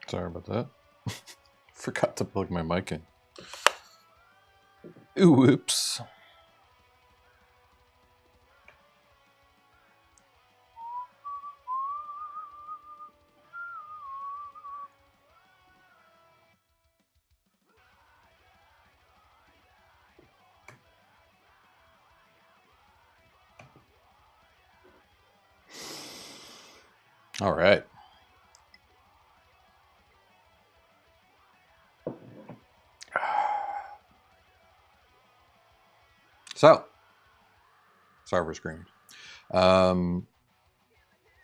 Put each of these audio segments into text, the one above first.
Sorry about that. Forgot to plug my mic in. Ooh, oops. All right. So, sorry for screaming. Well,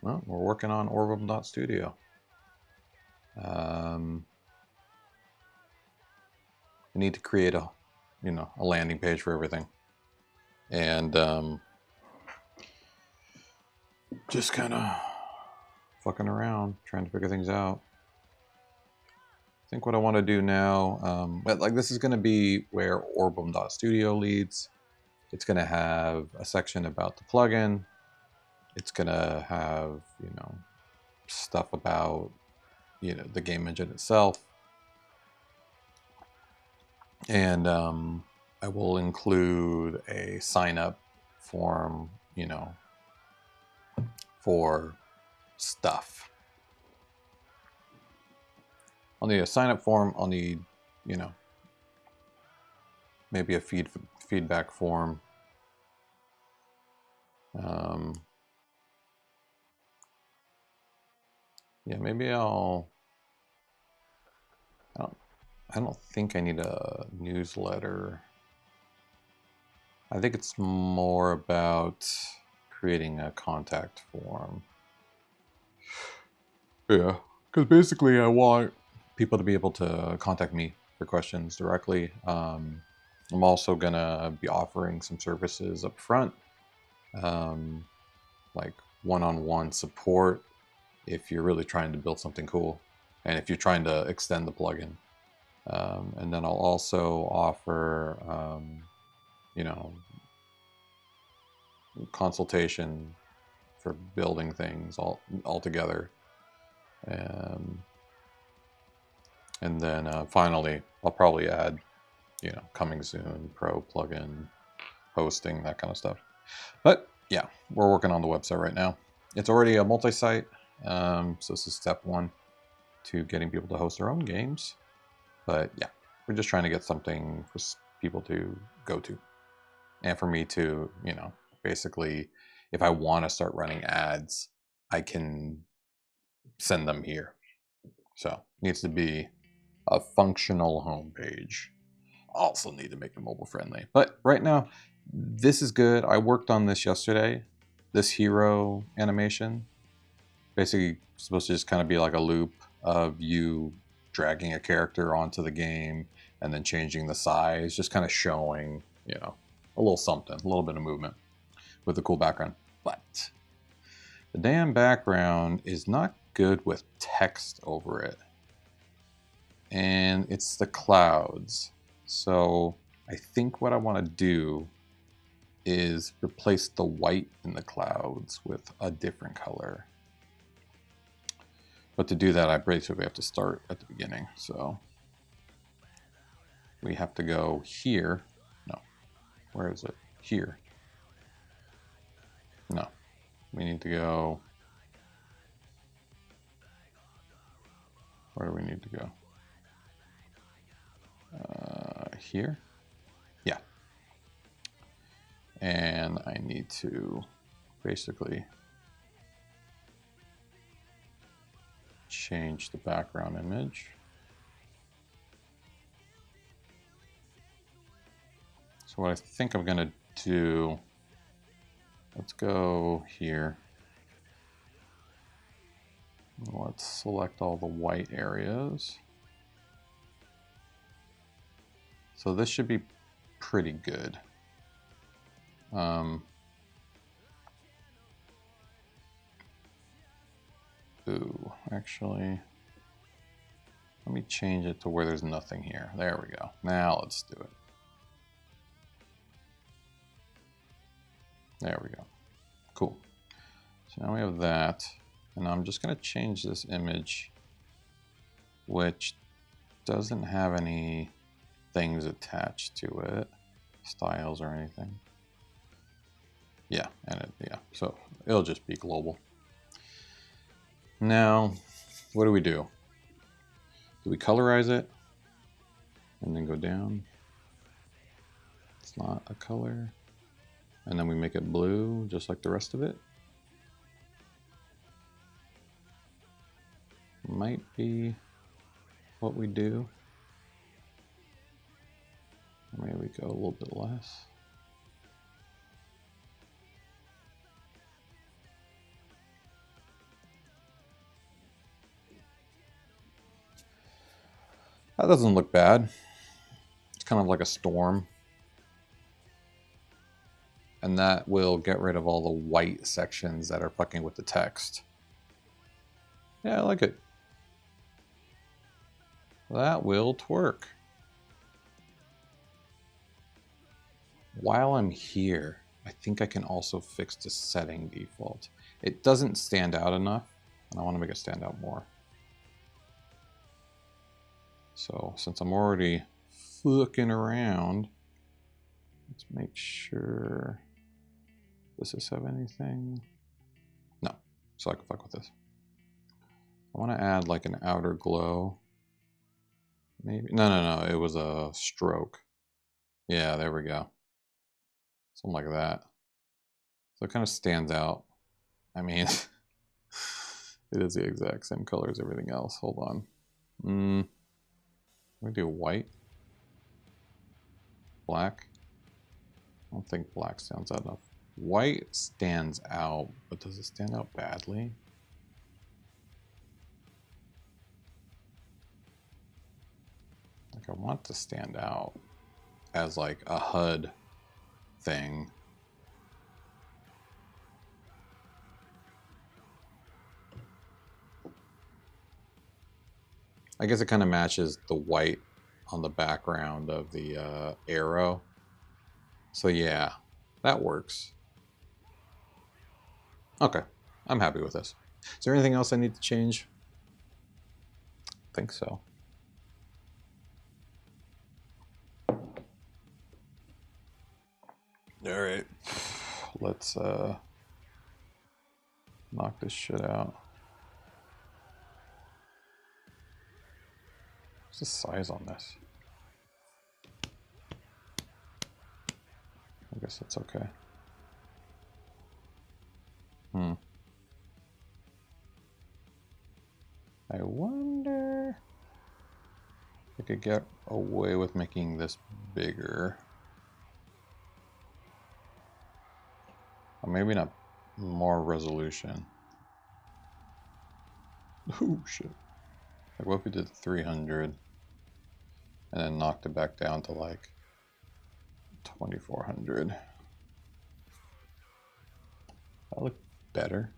we're working on Orbem.studio. We need to create a landing page for everything, and just kind of fucking around, trying to figure things out. I think what I want to do now, but like this is going to be where Orbem.studio leads. It's going to have a section about the plugin. It's going to have, stuff about, the game engine itself. And I will include a sign up form, for stuff. I'll need a sign up form. I'll need, maybe a feedback form. Yeah, maybe I don't think I need a newsletter. I think it's more about creating a contact form. Yeah, because basically I want people to be able to contact me for questions directly. I'm also going to be offering some services up front, like one-on-one support if you're really trying to build something cool and if you're trying to extend the plugin. And then I'll also offer, consultation for building things all together. And then finally, I'll probably add, coming soon, pro plugin, hosting, that kind of stuff. But yeah, we're working on the website right now. It's already a multi-site. So this is step one to getting people to host their own games. But yeah, we're just trying to get something for people to go to. And for me to, basically, if I want to start running ads, I can send them here. So it needs to be a functional homepage. Also need to make it mobile friendly. But right now, this is good. I worked on this yesterday. This hero animation. Basically supposed to just kind of be like a loop of you dragging a character onto the game and then changing the size, just kind of showing, a little something, a little bit of movement with a cool background. But the damn background is not good with text over it. And it's the clouds. So I think what I want to do is replace the white in the clouds with a different color. But to do that, I basically have to start at the beginning. So we have to go here. No, where is it? Here. No, we need to go. Where do we need to go? Here. Yeah. And I need to basically change the background image. So what I think I'm gonna do, let's go here. Let's select all the white areas. So this should be pretty good. Ooh, actually, let me change it to where there's nothing here. There we go. Now let's do it. There we go. Cool. So now we have that. And I'm just going to change this image which doesn't have any things attached to it, styles or anything. Yeah, so it'll just be global. Now, what do? Do we colorize it and then go down? It's not a color. And then we make it blue, just like the rest of it. Might be what we do. Maybe we go a little bit less. That doesn't look bad. It's kind of like a storm. And that will get rid of all the white sections that are fucking with the text. Yeah, I like it. That will twerk. While I'm here, I think I can also fix the setting default. It doesn't stand out enough, and I want to make it stand out more. So since I'm already fucking around, let's make sure. Does this have anything? No, so I can fuck with this. I want to add like an outer glow. Maybe, no, it was a stroke. Yeah, there we go. Something like that. So it kind of stands out. I mean, it is the exact same color as everything else. Hold on. We do white. Black. I don't think black stands out enough. White stands out, but does it stand out badly? Like I want to stand out as like a HUD thing. I guess it kind of matches the white on the background of the arrow. So yeah, that works. Okay, I'm happy with this. Is there anything else I need to change? I think so. All right, let's knock this shit out. What's the size on this? I guess that's okay. I wonder if I could get away with making this bigger. Or maybe not more resolution. Oh shit. Like what if we did 300 and then knocked it back down to like 2400? That look better.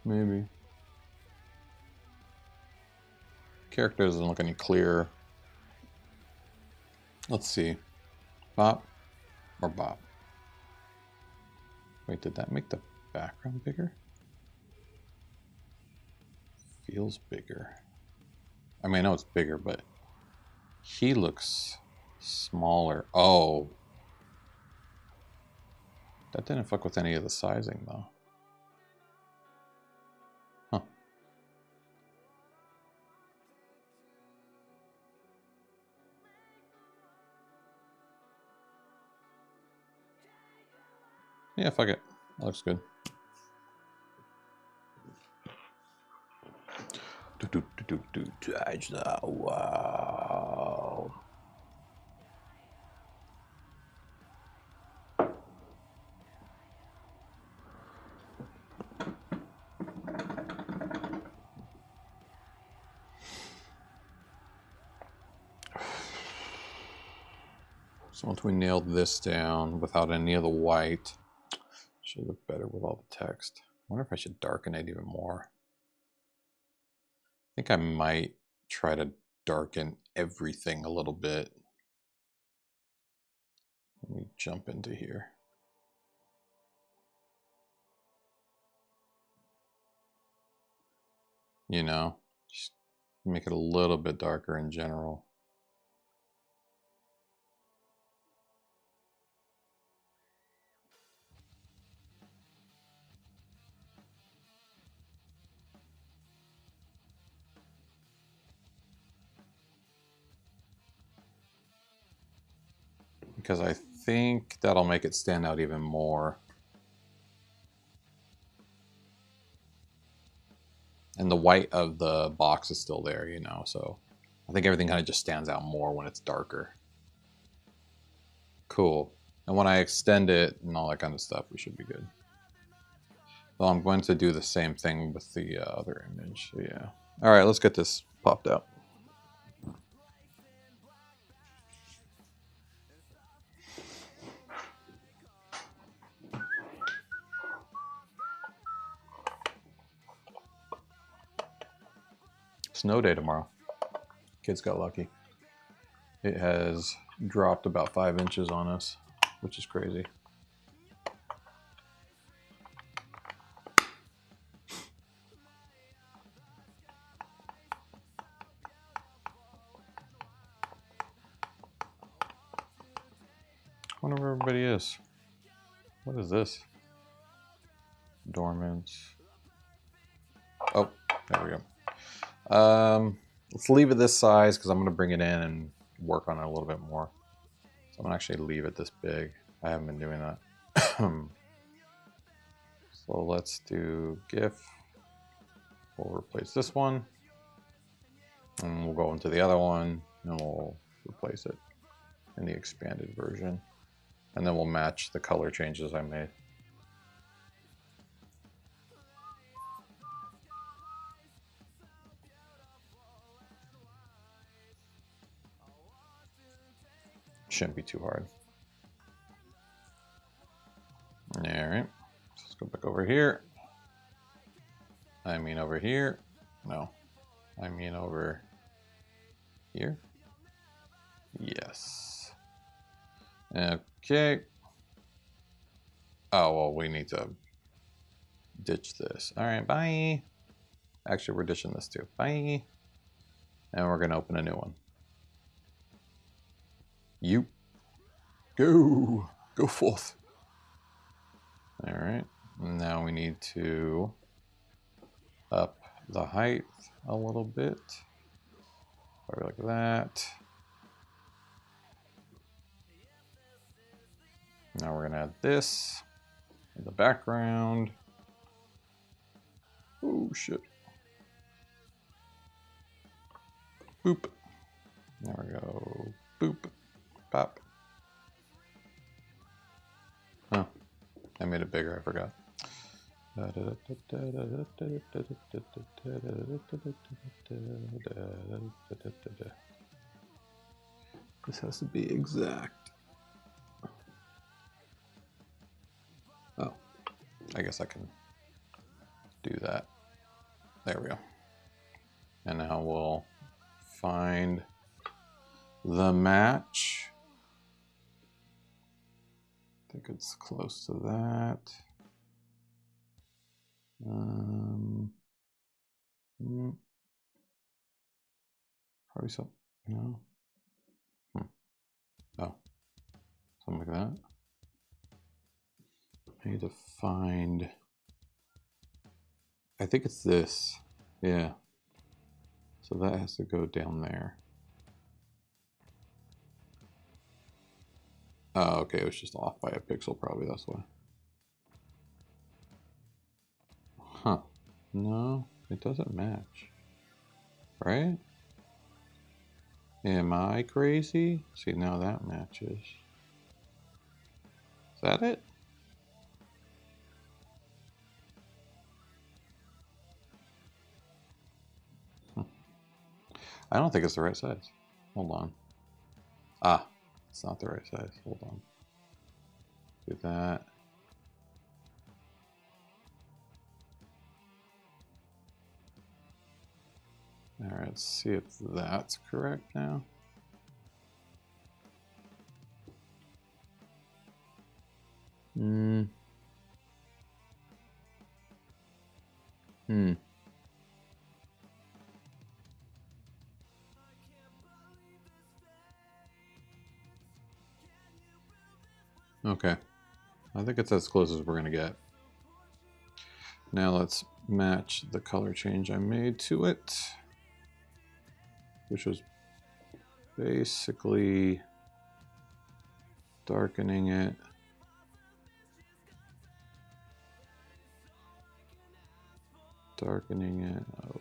Maybe. Character doesn't look any clearer. Let's see. Bop or bop? Wait, did that make the background bigger? Feels bigger. I mean, I know it's bigger, but he looks smaller. Oh. That didn't fuck with any of the sizing, though. Huh. Yeah, fuck it. That looks good. Wow. So once we nailed this down without any of the white, should look better with all the text. I wonder if I should darken it even more. I think I might try to darken everything a little bit. Let me jump into here. you know, just make it a little bit darker in general. Because I think that'll make it stand out even more. And the white of the box is still there, you know, so I think everything kind of just stands out more when it's darker. Cool. And when I extend it and all that kind of stuff, we should be good. So I'm going to do the same thing with the other image. So yeah. All right, let's get this popped out. Snow day tomorrow. Kids got lucky. It has dropped about 5 inches on us, which is crazy. I wonder where everybody is. What is this? Dormant. Oh, there we go. Let's leave it this size because I'm going to bring it in and work on it a little bit more. So I'm going to actually leave it this big. I haven't been doing that. So let's do GIF. We'll replace this one. And we'll go into the other one and we'll replace it in the expanded version. And then we'll match the color changes I made. Shouldn't be too hard. All right, let's go back over here. I mean over here. No, I mean over here. Yes. Okay. Oh, well, we need to ditch this. All right, bye. Actually, we're ditching this too. Bye. And we're going to open a new one. You. Go. Go forth. All right. Now we need to up the height a little bit. Probably like that. Now we're going to add this in the background. Oh, shit. Boop. There we go. Boop. Pop. Oh, I made it bigger. I forgot. This has to be exact. Oh, I guess I can do that. There we go. And now we'll find the match. I think it's close to that. Probably so. No. Oh, something like that. I need to find. I think it's this. Yeah. So that has to go down there. Oh, okay. It was just off by a pixel, probably. That's why. Huh. No, it doesn't match. Right? Am I crazy? See, now that matches. Is that it? I don't think it's the right size. Hold on. Ah, it's not the right size. Hold on. Do that. All right, let's see if that's correct now. Okay. I think it's as close as we're going to get. Now let's match the color change I made to it, which was basically darkening it. Darkening it. Oh.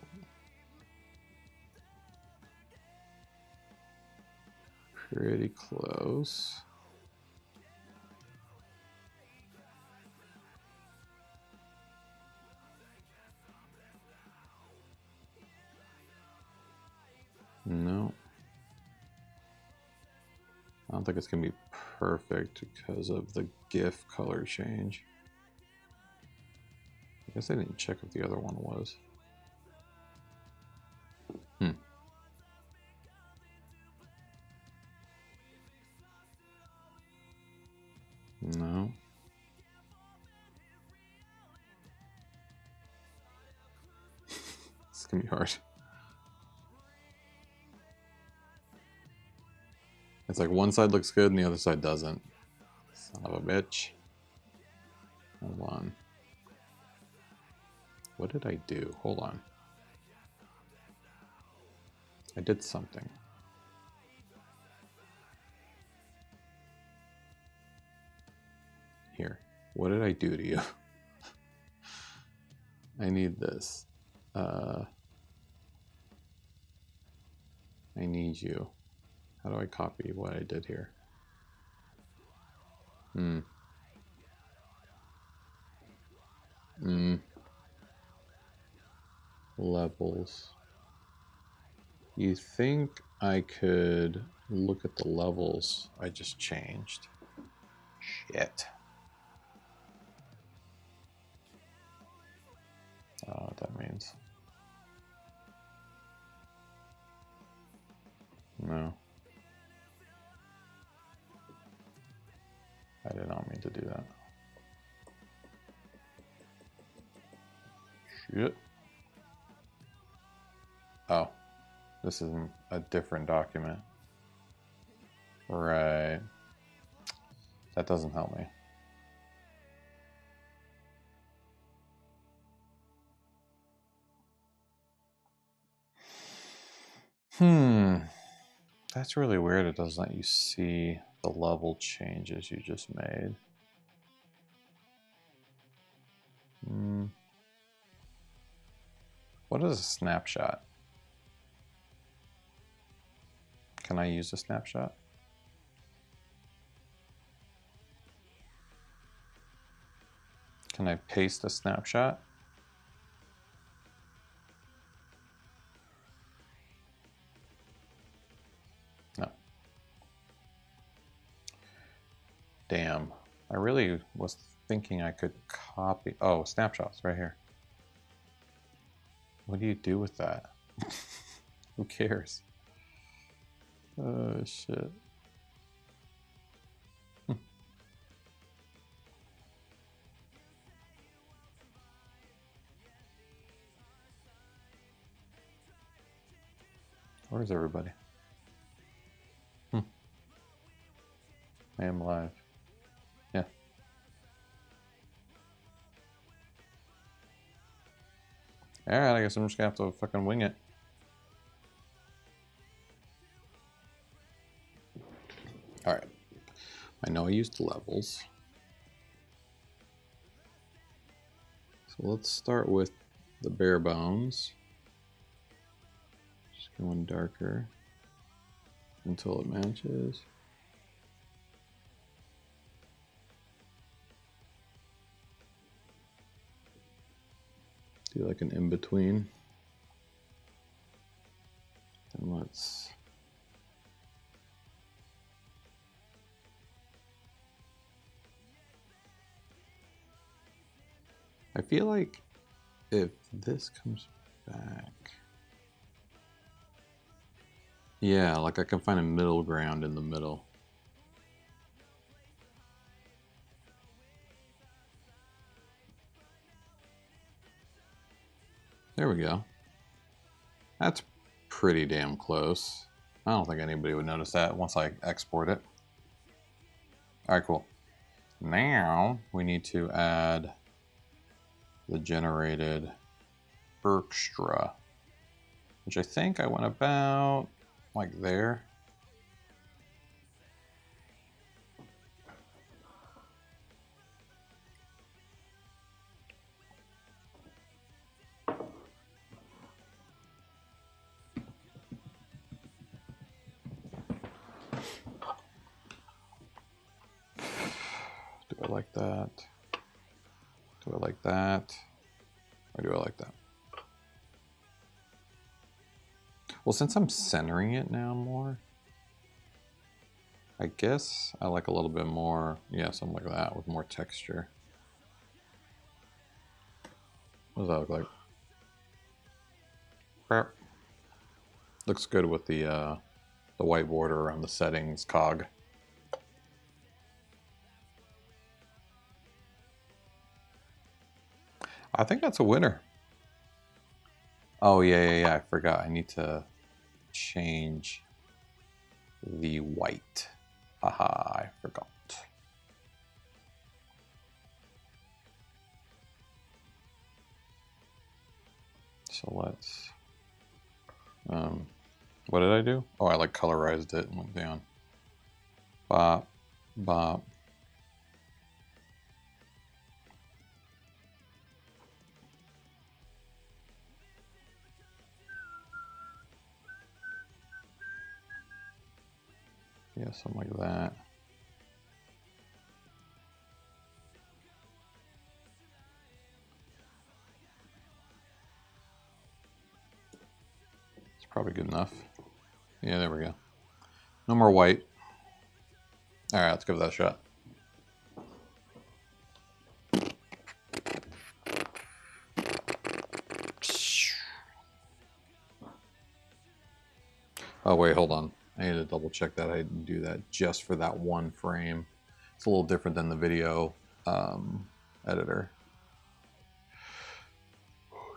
Pretty close. No. I don't think it's going to be perfect because of the GIF color change. I guess I didn't check if the other one was. No. It's going to be hard. It's like one side looks good and the other side doesn't. Son of a bitch. Hold on. What did I do? Hold on. I did something. Here. What did I do to you? I need this. I need you. How do I copy what I did here? Levels. You think I could look at the levels I just changed? Shit. I don't know what that means. No. I did not mean to do that. Shit. Oh, this is a different document. Right. That doesn't help me. That's really weird. It doesn't let you see the level changes you just made. What is a snapshot? Can I use a snapshot? Can I paste a snapshot? No. Damn. I really was thinking I could copy. Oh, snapshots right here. What do you do with that? Who cares? Oh, shit. Where's everybody? I am live. Yeah. Alright, I guess I'm just gonna have to fucking wing it. Alright. I know I used levels. So let's start with the bare bones. Just going darker until it matches. Do like an in-between. Then let's I feel like if this comes back, yeah, like I can find a middle ground in the middle. There we go. That's pretty damn close. I don't think anybody would notice that once I export it. All right, cool. Now we need to add the generated extra, which I think I went about like there. Do I like that? Do I like that? Or do I like that? Well, since I'm centering it now more, I guess I like a little bit more, yeah, something like that with more texture. What does that look like? Burp. Looks good with the white border around the settings cog. I think that's a winner. Oh, yeah, I forgot. I need to change the white. Haha, I forgot. So let's... what did I do? Oh, I like colorized it and went down. Bop, bop. Yeah, something like that. It's probably good enough. Yeah, there we go. No more white. All right, let's give that a shot. Oh, wait, hold on. I need to double check that. I didn't do that just for that one frame. It's a little different than the video editor.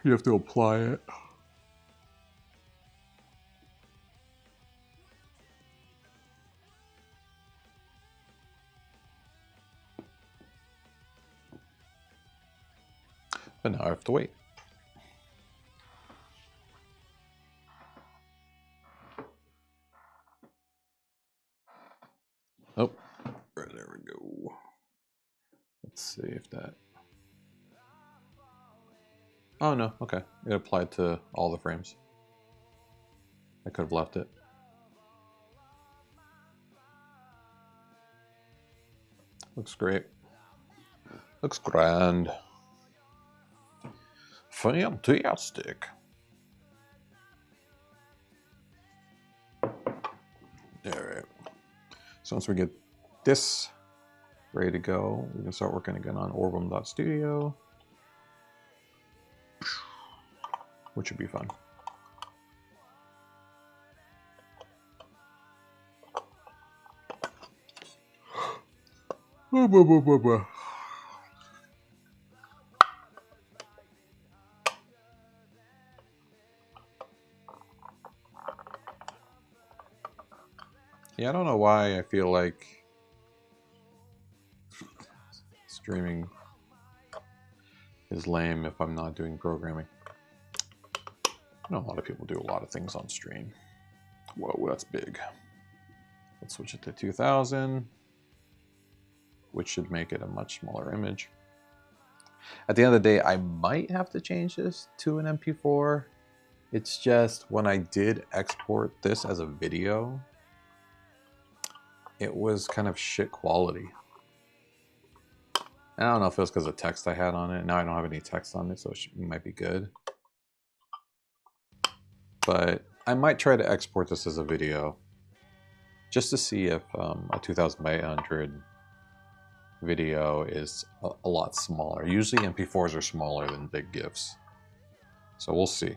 You have to apply it. But now I have to wait. Oh, right, there we go. Let's see if that... Oh, no, okay. It applied to all the frames. I could have left it. Looks great. Looks grand. Fantastic. Alright. So once we get this ready to go, we can start working again on Orbem.studio, which would be fun. Yeah, I don't know why I feel like streaming is lame if I'm not doing programming. I know a lot of people do a lot of things on stream. Whoa, that's big. Let's switch it to 2000, which should make it a much smaller image. At the end of the day, I might have to change this to an MP4. It's just when I did export this as a video, it was kind of shit quality. I don't know if it was because of text I had on it. Now I don't have any text on it, so it might be good. But I might try to export this as a video just to see if a 2000 by 800 video is a lot smaller. Usually MP4s are smaller than big GIFs. So we'll see.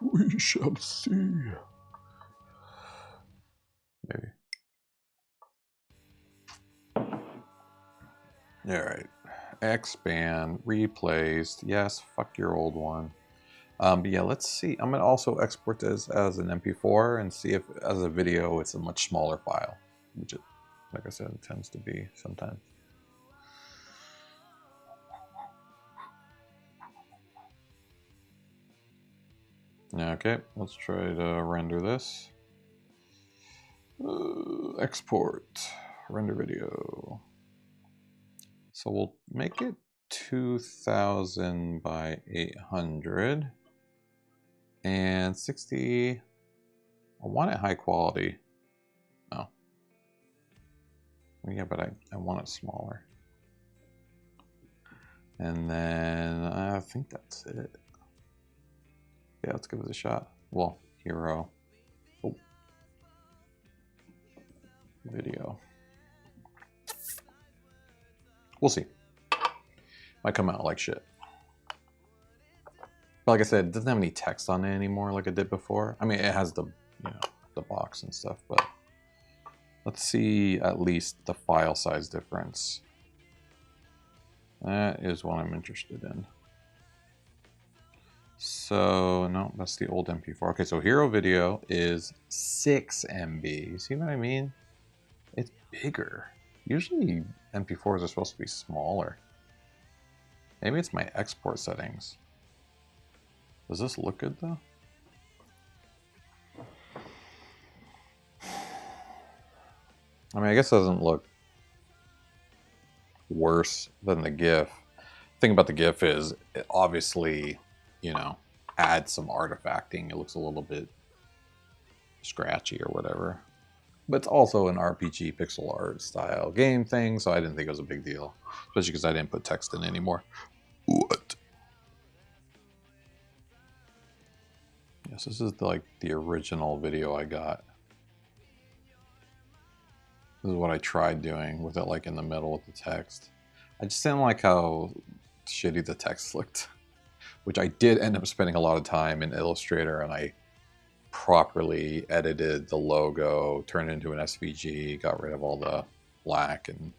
We shall see. Maybe. Alright. Expand, replaced. Yes, fuck your old one. But yeah, let's see. I'm going to also export this as an MP4 and see if as a video it's a much smaller file. Like I said, it tends to be sometimes. Okay, let's try to render this. Export, render video. So we'll make it 2000 by 800 and 60. I want it high quality. Oh. Yeah, but I want it smaller. And then I think that's it. Yeah, let's give it a shot. Well, hero. Oh. Video. We'll see. Might come out like shit. But like I said, it doesn't have any text on it anymore like it did before. I mean, it has the, the box and stuff, but let's see at least the file size difference. That is what I'm interested in. So, no, that's the old MP4. Okay, so Hero Video is 6 MB. You see what I mean? It's bigger. Usually MP4s are supposed to be smaller. Maybe it's my export settings. Does this look good though? I mean, I guess it doesn't look worse than the GIF. The thing about the GIF is it obviously, adds some artifacting. It looks a little bit scratchy or whatever. But it's also an RPG pixel art style game thing, so I didn't think it was a big deal. Especially because I didn't put text in anymore. What? Yes, this is like the original video I got. This is what I tried doing with it like in the middle of the text. I just didn't like how shitty the text looked. Which I did end up spending a lot of time in Illustrator, and I properly edited the logo, turned it into an SVG, got rid of all the black, and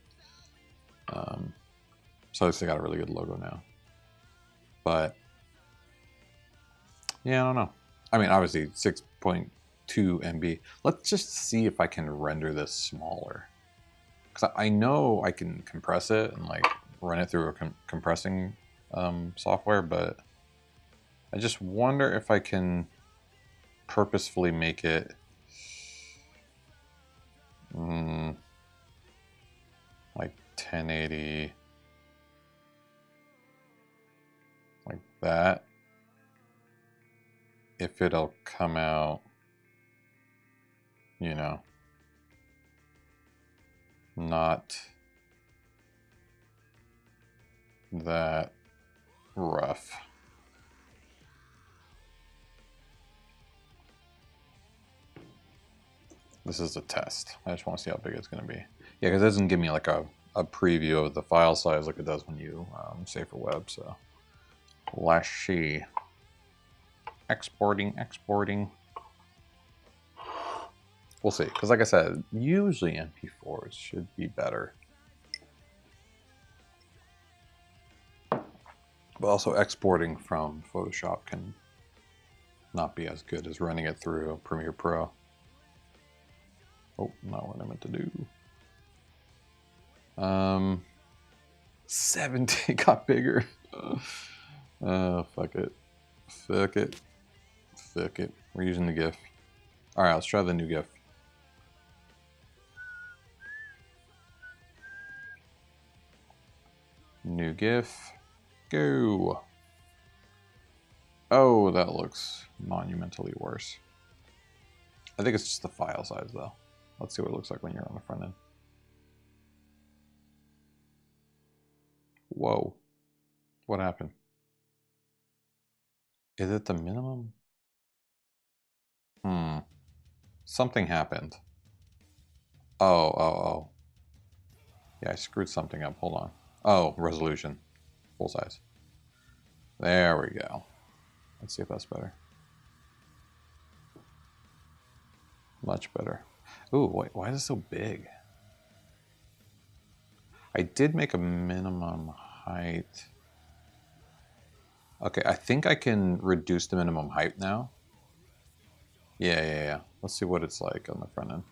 so I got a really good logo now. But yeah, I don't know. I mean, obviously 6.2 MB. Let's just see if I can render this smaller, because I know I can compress it and like run it through a compressing software, but I just wonder if I can purposefully make it like 1080, like that, if it'll come out, not that rough. This is a test. I just want to see how big it's going to be. Yeah, because it doesn't give me like a preview of the file size like it does when you save for web. So let's see. Exporting. We'll see. Because like I said, usually MP4s should be better. But also exporting from Photoshop can not be as good as running it through Premiere Pro. Oh, not what I meant to do. 70 got bigger. Oh, fuck it. Fuck it. We're using the GIF. Alright, let's try the new GIF. New GIF. Go. Oh, that looks monumentally worse. I think it's just the file size though. Let's see what it looks like when you're on the front end. Whoa. What happened? Is it the minimum? Something happened. Oh. Yeah, I screwed something up. Hold on. Oh, resolution. Full size. There we go. Let's see if that's better. Much better. Ooh, wait, why is it so big? I did make a minimum height. Okay, I think I can reduce the minimum height now. Yeah. Let's see what it's like on the front end.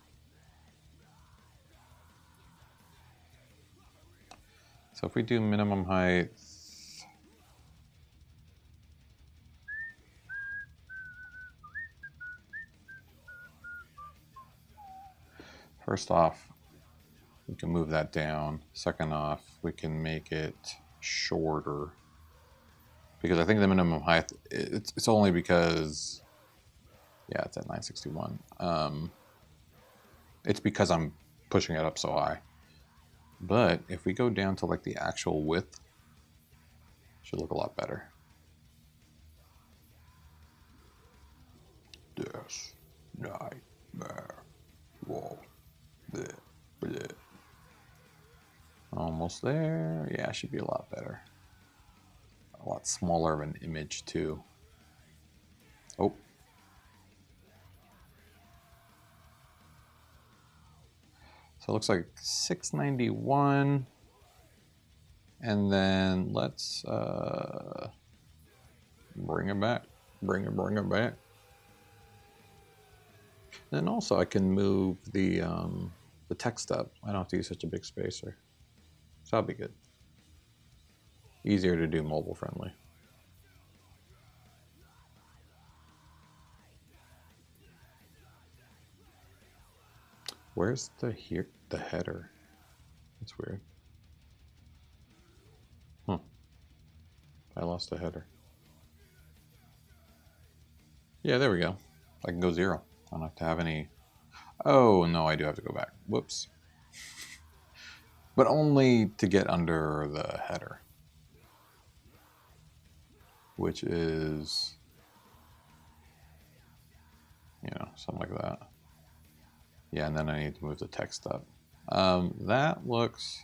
So if we do minimum height, first off, we can move that down. Second off, we can make it shorter. Because I think the minimum height, it's only because, yeah, it's at 961. It's because I'm pushing it up so high. But if we go down to like the actual width, it should look a lot better. Yes, nightmare. Whoa. Bleh, bleh. Almost there. Yeah, it should be a lot better. A lot smaller of an image too. Oh. So it looks like 691. And then let's bring it back. Bring it back. And also I can move the text up. I don't have to use such a big spacer. So that'll be good. Easier to do mobile friendly. Where's the header? That's weird. I lost the header. Yeah, there we go. I can go 0. I don't have to have any. Oh, no, I do have to go back. Whoops. But only to get under the header, which is, you know, something like that. Yeah, and then I need to move the text up. That looks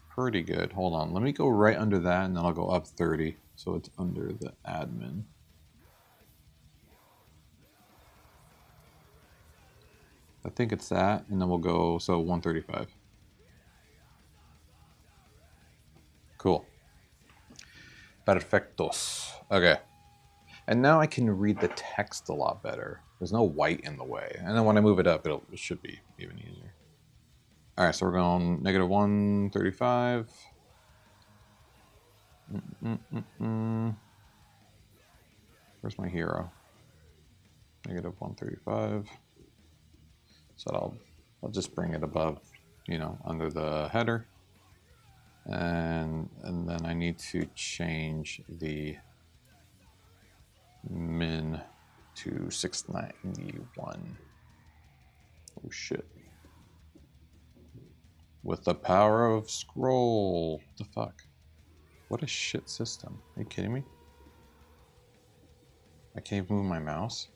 pretty good. Hold on. Let me go right under that, and then I'll go up 30. So it's under the admin. I think it's that, and then we'll go, so 135. Cool. Perfectos. Okay. And now I can read the text a lot better. There's no white in the way. And then when I move it up, it should be even easier. All right, so we're going negative 135. Where's my hero? Negative 135. So I'll just bring it above, you know, under the header. And then I need to change the min to 691. Oh shit. With the power of scroll. What the fuck? What a shit system. Are you kidding me? I can't even move my mouse?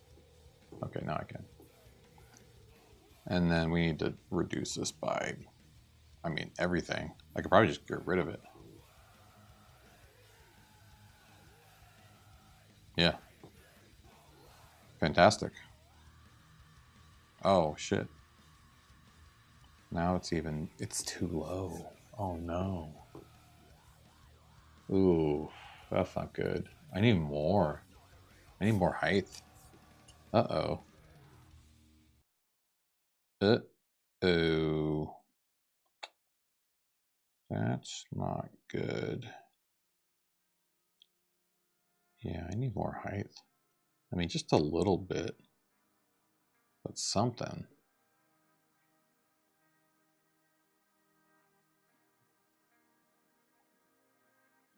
Okay, now I can. And then we need to reduce this by, I mean, everything. I could probably just get rid of it. Yeah. Fantastic. Oh, shit. Now it's too low. Oh, no. Ooh, that's not good. I need more. I need more height. Uh-oh. Uh-oh. That's not good. Yeah, I need more height. I mean, just a little bit. But something.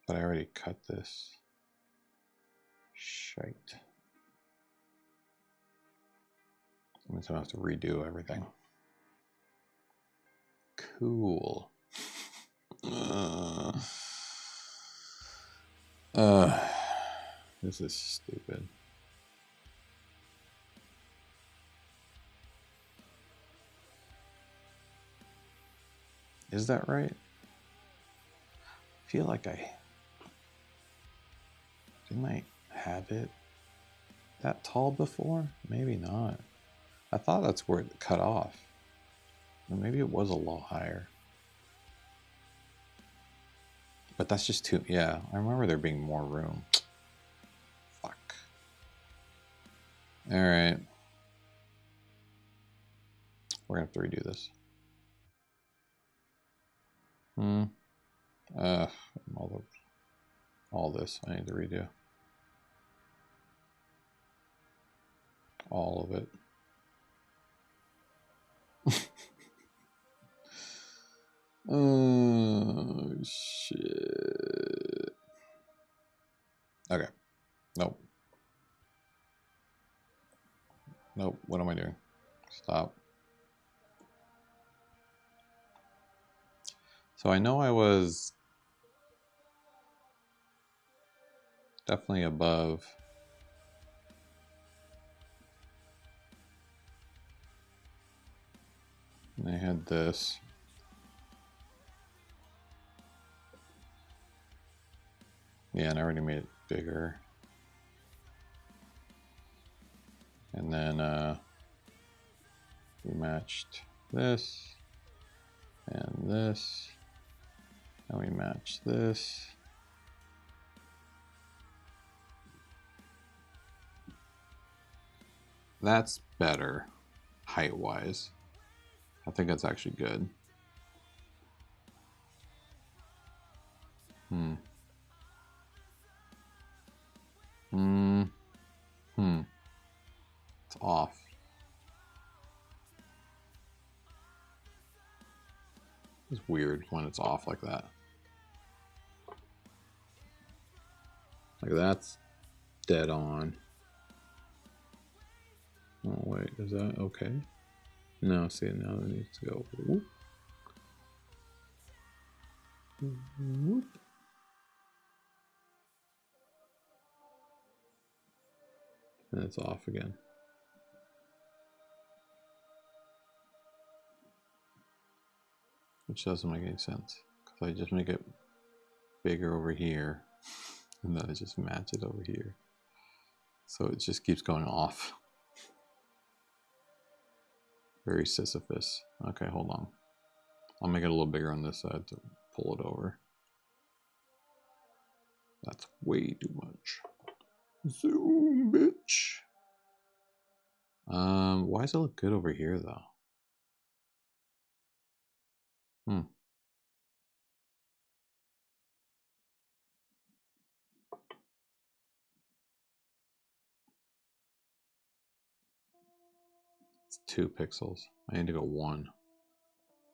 But I already cut this. Shite. That means I have to redo everything. Cool. This is stupid. Is that right? I feel like didn't I have it that tall before? Maybe not. I thought that's where it cut off. Or maybe it was a lot higher. But that's just too, yeah, I remember there being more room. Fuck. All right. We're gonna have to redo this. All this I need to redo. All of it. Oh, shit. Okay. Nope. Nope. What am I doing? Stop. So I know I was definitely above. And I had this. Yeah, and I already made it bigger. And then we matched this and this. And we matched this. That's better, height-wise. I think that's actually good. It's off. It's weird when it's off like that. Like that's dead on. Oh wait, is that okay? No, see, now it needs to go whoop. Whoop. And it's off again. Which doesn't make any sense, because I just make it bigger over here, and then I just match it over here. So it just keeps going off. Very Sisyphus. Okay, hold on. I'll make it a little bigger on this side to pull it over. That's way too much. Zoom, bitch. Why does it look good over here though? It's 2 pixels. I need to go 1.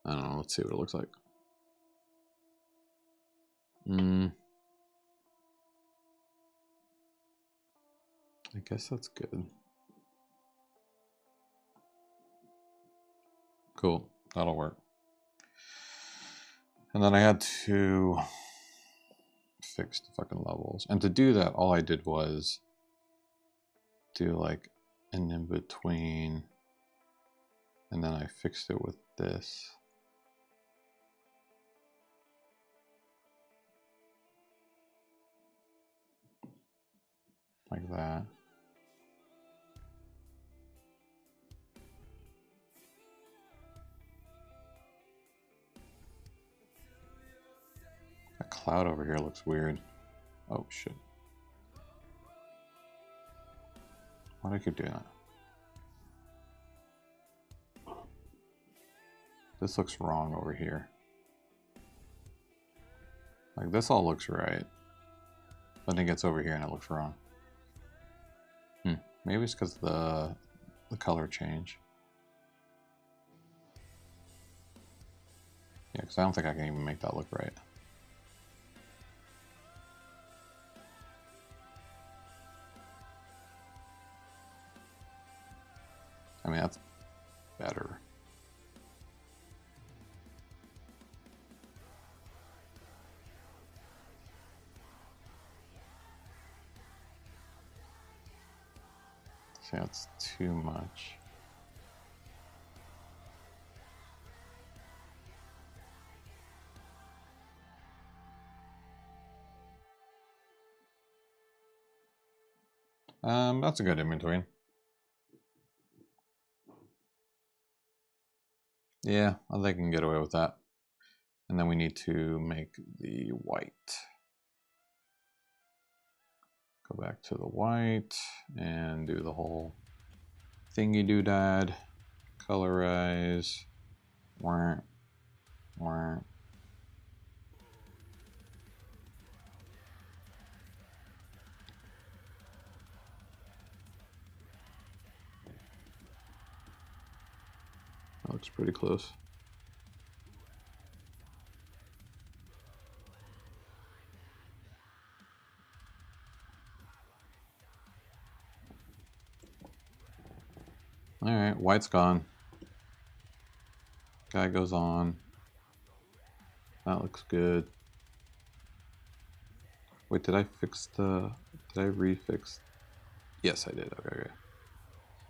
I don't know. Let's see what it looks like. I guess that's good. Cool. That'll work. And then I had to fix the fucking levels. And to do that, all I did was do like an in between. And then I fixed it with this. Like that. That cloud over here looks weird. Oh shit. Why do I keep doing that? This looks wrong over here. Like this all looks right. But then it gets over here and it looks wrong. Maybe it's because the color change. Yeah, because I don't think I can even make that look right. I mean, that's better. See, that's too much. That's a good in between. Yeah, I think I can get away with that. And then we need to make the white. Go back to the white and do the whole thingy doodad, colorize, wah, wah. looks pretty close. All right, white's gone. Guy goes on. That looks good. Wait, did I refix? Yes, I did. Okay.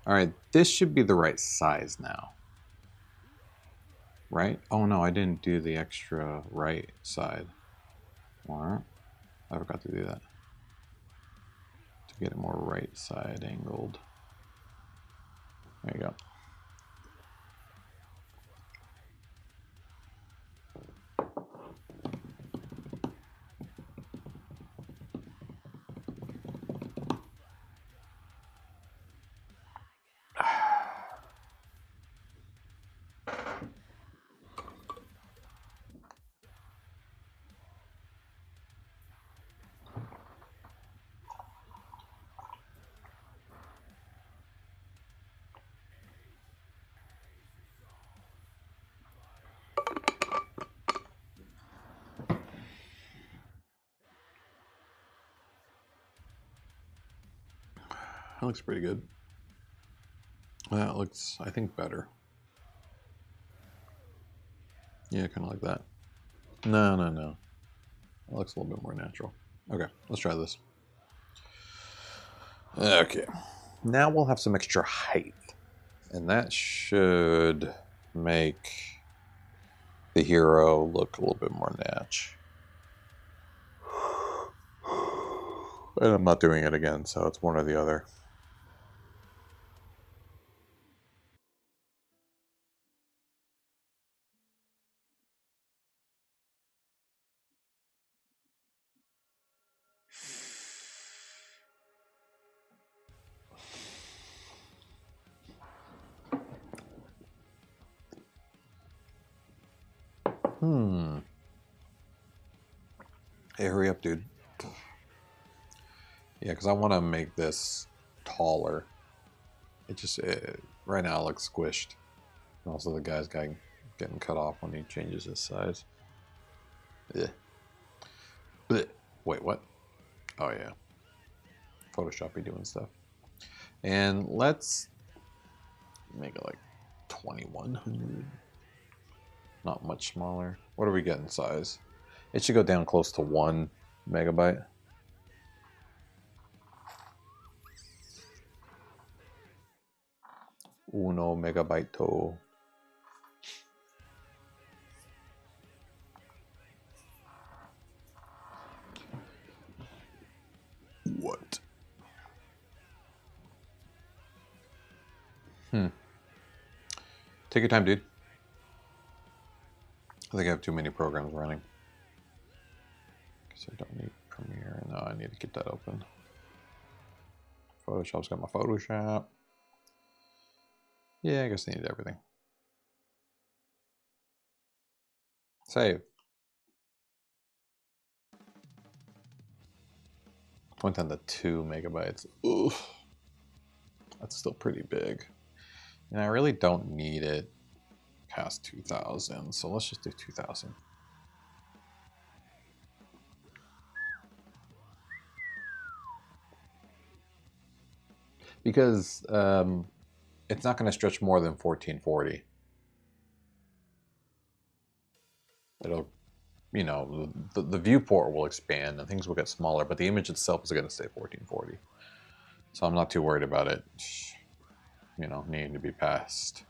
All right, this should be the right size now. Right? Oh no, I didn't do the extra right side. Or I forgot to do that. To get it more right side angled. There you go. That looks pretty good. That looks, I think, better. Yeah, kind of like that. No. That looks a little bit more natural. Okay, let's try this. Okay. Now we'll have some extra height. And that should make the hero look a little bit more natch. And I'm not doing it again, so it's one or the other. Hey, hurry up, dude. Yeah, because I want to make this taller. Right now it looks squished. And also the guy's getting cut off when he changes his size. Blech. Blech. Wait, what? Oh yeah. Photoshop be doing stuff. And let's make it like 2100. Not much smaller. What are we getting size? It should go down close to 1 megabyte. Uno megabyte. What? Take your time, dude. I think I have too many programs running. Guess I don't need Premiere. No, I need to keep that open. Photoshop's got my Photoshop. Yeah, I guess I need everything. Save. Went down to 2 megabytes. Oof. That's still pretty big. And I really don't need it past 2000, so let's just do 2000. Because it's not going to stretch more than 1440. It'll, you know, the viewport will expand and things will get smaller, but the image itself is going to stay 1440. So I'm not too worried about it, you know, needing to be past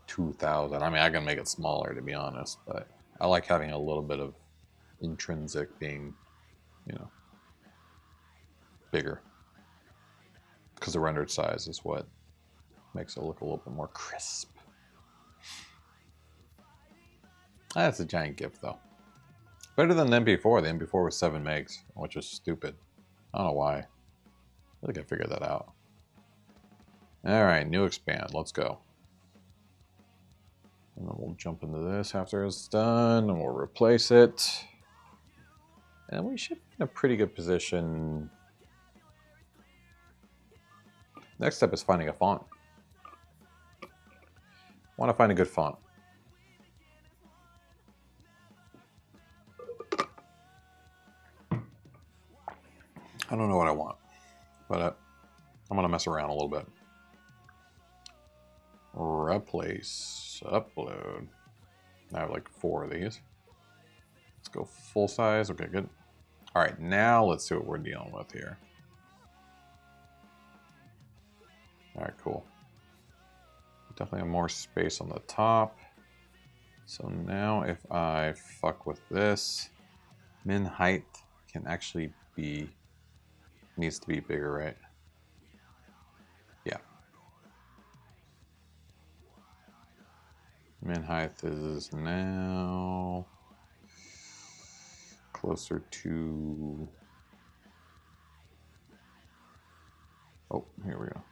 2000. I mean, I can make it smaller, to be honest, but I like having a little bit of intrinsic being, you know, bigger. Because the rendered size is what makes it look a little bit more crisp. That's a giant GIF, though. Better than the MP4. The MP4 was 7 megs, which is stupid. I don't know why. I think I figured that out. Alright, new expand. Let's go. And then we'll jump into this after it's done, and we'll replace it. And we should be in a pretty good position. Next step is finding a font. I want to find a good font. I don't know what I want, but I'm gonna mess around a little bit. Replace, upload. I have like 4 of these. Let's go full size. Okay, good. All right, now let's see what we're dealing with here. All right, cool. Definitely have more space on the top. So now if I fuck with this, min height can actually be, needs to be bigger, right? Yeah. Min height is now closer to, oh, here we go.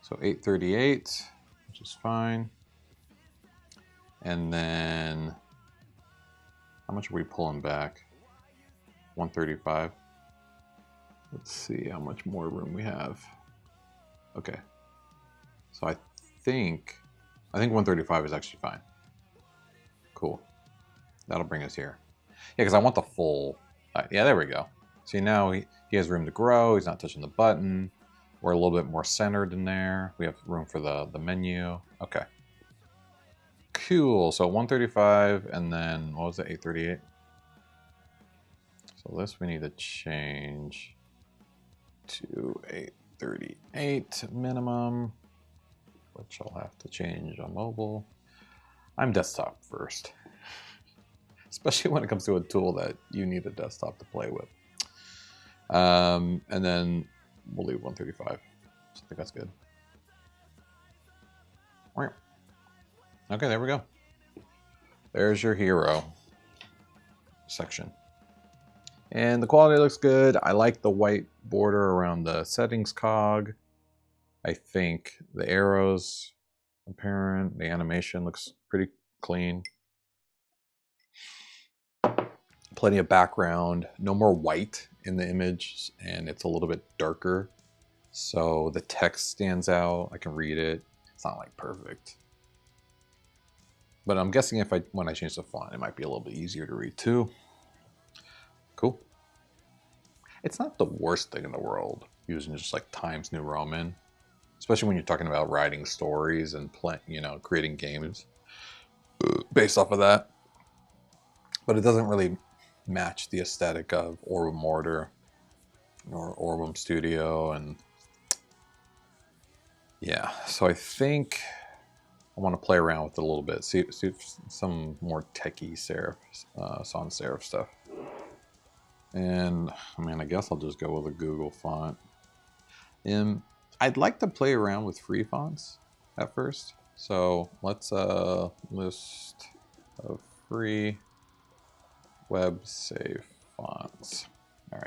So 838, which is fine. And then, how much are we pulling back? 135. Let's see how much more room we have. Okay. So I think 135 is actually fine. Cool. That'll bring us here. Yeah, because I want the full, yeah, there we go. See, now he has room to grow. He's not touching the button. We're a little bit more centered in there. We have room for the menu. Okay. Cool. So 135 and then, what was it, 838? So this we need to change to 838 minimum, which I'll have to change on mobile. I'm desktop first, especially when it comes to a tool that you need a desktop to play with. And then we'll leave 135. So I think that's good. Okay, there we go. There's your hero section. And the quality looks good. I like the white border around the settings cog. I think the arrows apparent. The animation looks pretty clean. Plenty of background. No more white in the image, and it's a little bit darker. So the text stands out. I can read it. It's not like perfect. But I'm guessing when I change the font, it might be a little bit easier to read too. Cool. It's not the worst thing in the world using just like Times New Roman, especially when you're talking about writing stories and creating games based off of that. But it doesn't really match the aesthetic of Orbem Order or Orbem Studio, and yeah. So I think I want to play around with it a little bit, see some more techie serif, sans serif stuff. And I mean, I guess I'll just go with a Google font. I'd like to play around with free fonts at first. So let's list of free web-safe fonts. All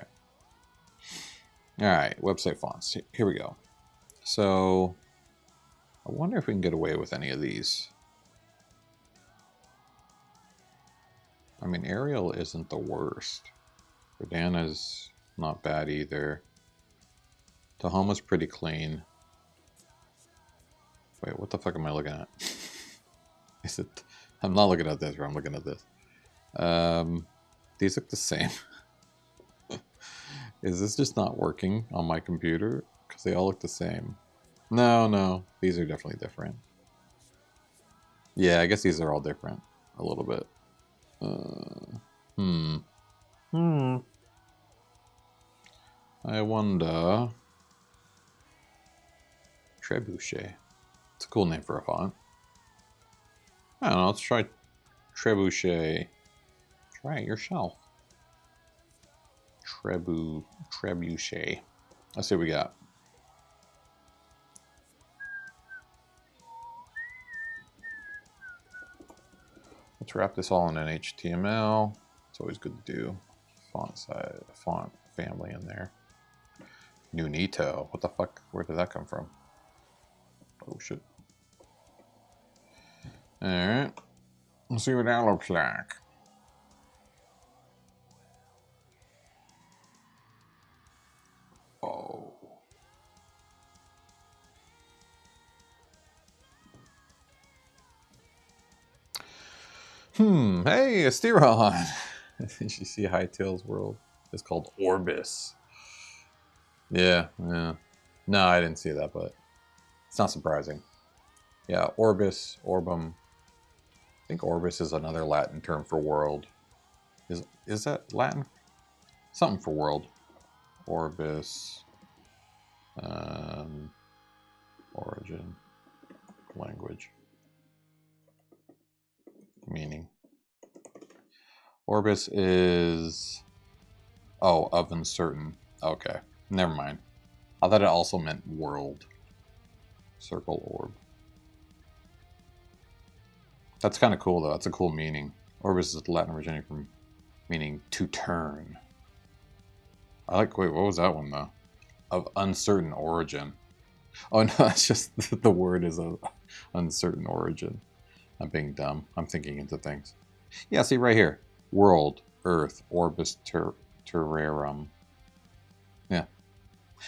right, web-safe fonts. Here we go. So I wonder if we can get away with any of these. I mean, Arial isn't the worst. Verdana's not bad either. Tahoma's pretty clean. Wait, what the fuck am I looking at? Is it? I'm not looking at this, or I'm looking at this. These look the same. Is this just not working on my computer? Because they all look the same. No, these are definitely different. Yeah, I guess these are all different a little bit. I wonder. Trebuchet. It's a cool name for a font. I don't know, let's try Trebuchet. Try it yourself. Trebuchet. Let's see what we got. Let's wrap this all in an HTML. It's always good to do. Font size, font family in there. Nunito. What the fuck? Where did that come from? Oh shit. Alright. Let's see what that looks like. Oh. Hey, Asteron. Did you see Hightail's world? It's called Orbis. Yeah, yeah. No, I didn't see that, but it's not surprising. Yeah, Orbis, Orbem. I think Orbis is another Latin term for world. Is that Latin? Something for world. Orbis. Um, origin. Language. Meaning. Orbis is... Oh, of uncertain. Okay, never mind. I thought it also meant world. Circle orb. That's kind of cool, though. That's a cool meaning. Orbis is Latin originating from meaning to turn. I like... Wait, what was that one, though? Of uncertain origin. Oh, no, it's just the word is of uncertain origin. I'm being dumb. I'm thinking into things. Yeah, see right here. World, Earth, Orbis Terrarum. Yeah.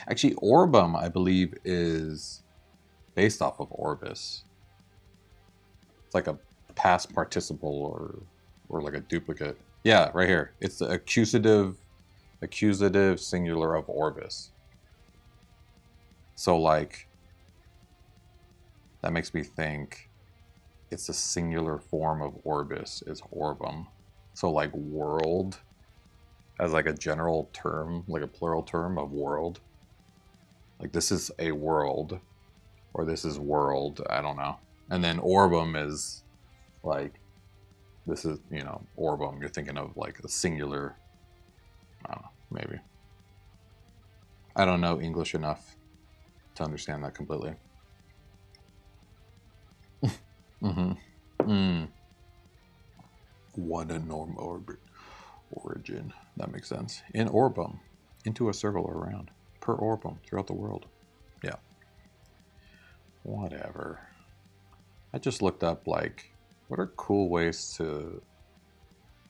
Actually, Orbem, I believe, is based off of Orbis. It's like a past participle or like a duplicate. Yeah, right here. It's the accusative singular of Orbis. So like, that makes me think it's a singular form of Orbis is Orbem. So like world as like a general term, like a plural term of world. Like this is a world or this is world, I don't know. And then Orbem is like, this is, you know, Orbem. You're thinking of like a singular, I don't know, maybe. I don't know English enough to understand that completely. Mm-hmm. Mm. One norm orbit origin. That makes sense. In Orbem, into a circle or around. Per Orbem, throughout the world. Yeah. Whatever. I just looked up, like, what are cool ways to...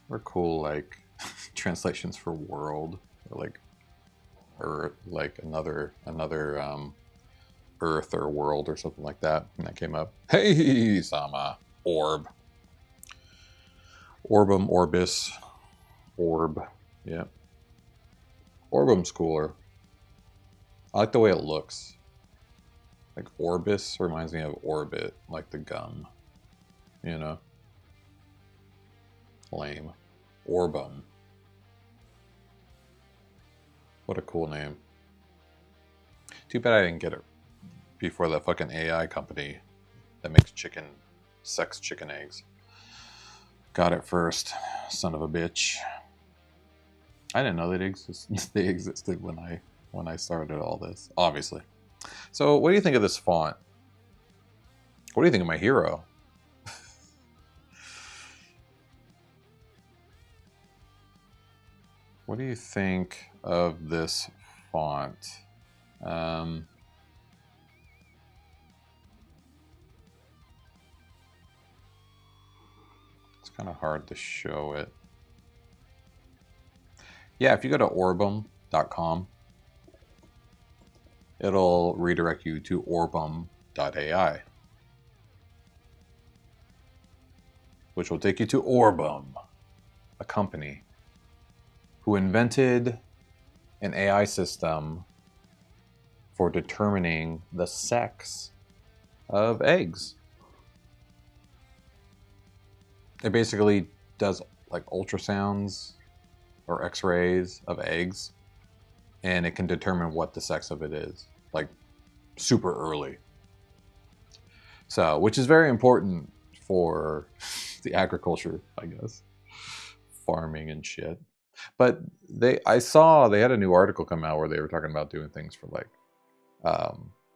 What are cool, like, translations for world? Or, like, another Earth or world or something like that. And that came up. Hey, Sama. Orb. Orbem, Orbis. Orb. Yeah. Orbem's cooler. I like the way it looks. Like Orbis reminds me of Orbit, like the gum. You know? Lame. Orbem. What a cool name. Too bad I didn't get it before that fucking AI company that makes sex chicken eggs. Got it first, son of a bitch. I didn't know that they existed when I started all this, obviously. So what do you think of this font? What do you think of my hero? What do you think of this font? It's kind of hard to show it. Yeah, if you go to orbem.com, it'll redirect you to orbem.ai, which will take you to Orbem, a company who invented an AI system for determining the sex of eggs. It basically does like ultrasounds or x-rays of eggs, and it can determine what the sex of it is, like super early. So, which is very important for the agriculture, I guess, farming and shit. But I saw they had a new article come out where they were talking about doing things for like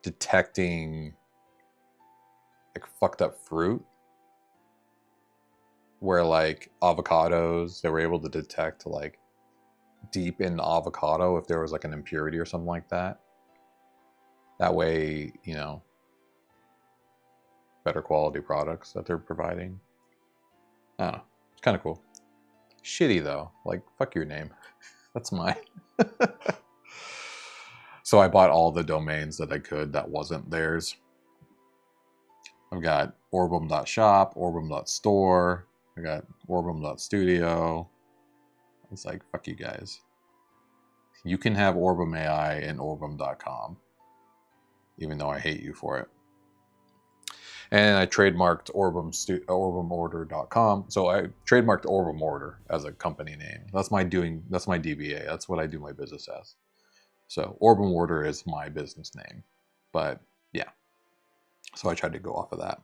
detecting like fucked up fruit, where like avocados, they were able to detect like deep in the avocado if there was like an impurity or something like that. That way, you know, better quality products that they're providing. I don't know. It's kind of cool. Shitty though. Like, fuck your name. That's mine. So I bought all the domains that I could that wasn't theirs. I've got orbem.shop, orbem.store, I got orbem.studio, It's like, fuck you guys. You can have Orbem AI and Orbem.com, even though I hate you for it. And I trademarked OrbemOrder.com. So I trademarked Orbem Order as a company name. That's my DBA. That's what I do my business as. So Orbem Order is my business name. But yeah. So I tried to go off of that.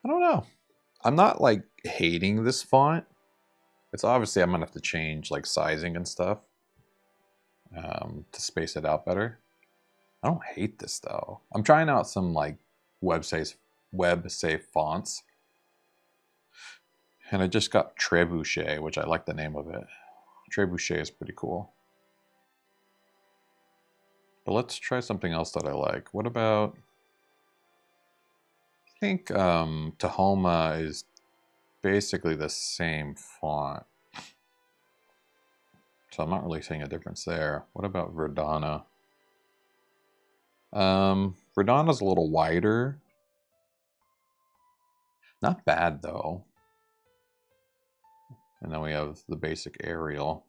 I don't know. I'm not like hating this font. It's obviously I'm gonna have to change like sizing and stuff to space it out better. I don't hate this though. I'm trying out some like web safe fonts. And I just got Trebuchet, which I like the name of it. Trebuchet is pretty cool. But let's try something else that I like. What about, I think Tahoma is basically the same font. So I'm not really seeing a difference there. What about Verdana? Verdana's a little wider. Not bad though. And then we have the basic Arial.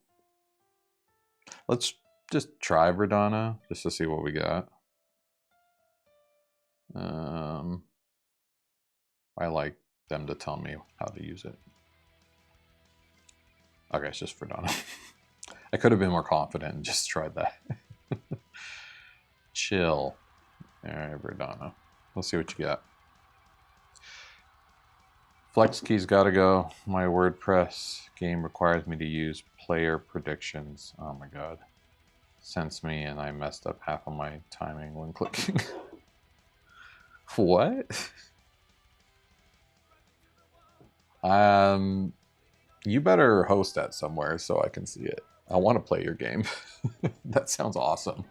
Let's just try Verdana just to see what we got. I like them to tell me how to use it. Okay, it's just Verdana. I could have been more confident and just tried that. Chill. All right, Verdana. Let's see what you got. Flex keys gotta go. My WordPress game requires me to use player predictions. Oh my god. Sense me and I messed up half of my timing when clicking. What? You better host that somewhere so I can see it. I want to play your game. That sounds awesome.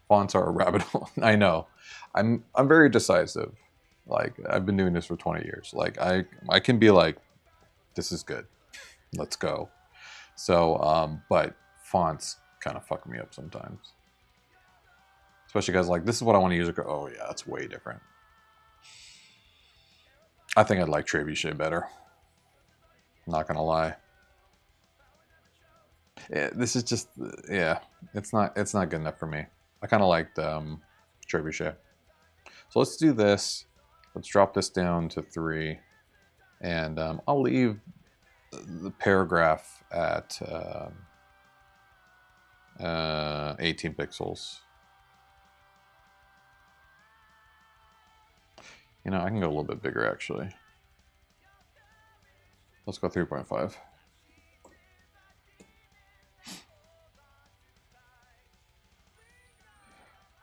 Fonts are a rabbit hole. I know. I'm very decisive. Like I've been doing this for 20 years. Like I can be like, this is good. Let's go. So but fonts kind of fuck me up sometimes. Especially guys like, this is what I want to use. Oh yeah, that's way different. I think I'd like Trebuchet better. Not gonna lie. Yeah, this is just, yeah, it's not good enough for me. I kind of liked Trebuchet. So let's do this. Let's drop this down to 3, and I'll leave the paragraph at 18 pixels. You know, I can go a little bit bigger actually. Let's go 3.5.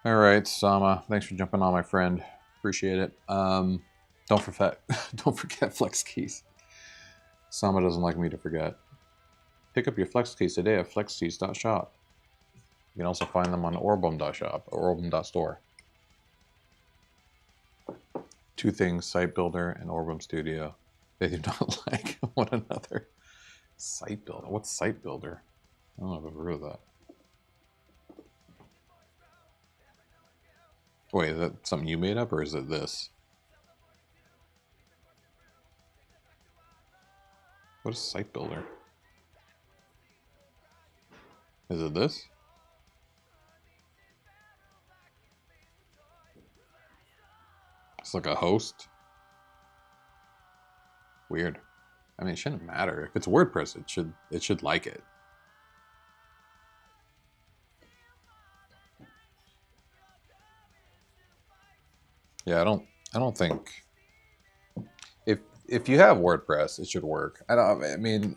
All right, Sama, thanks for jumping on, my friend. Appreciate it. Don't forget flex keys. Sama doesn't like me to forget. Pick up your flex keys today at flexkeys.shop. You can also find them on orbem.shop or orbem.store. Two things, Site Builder and Orbem Studio. They do not like one another. Site Builder? What's Site Builder? I don't know if I've ever heard of that. Wait, is that something you made up, or is it this? What is Site Builder? Is it this? It's like a host? Weird. I mean, it shouldn't matter. If it's WordPress, it should like it. Yeah, I don't think if you have WordPress, it should work. I mean,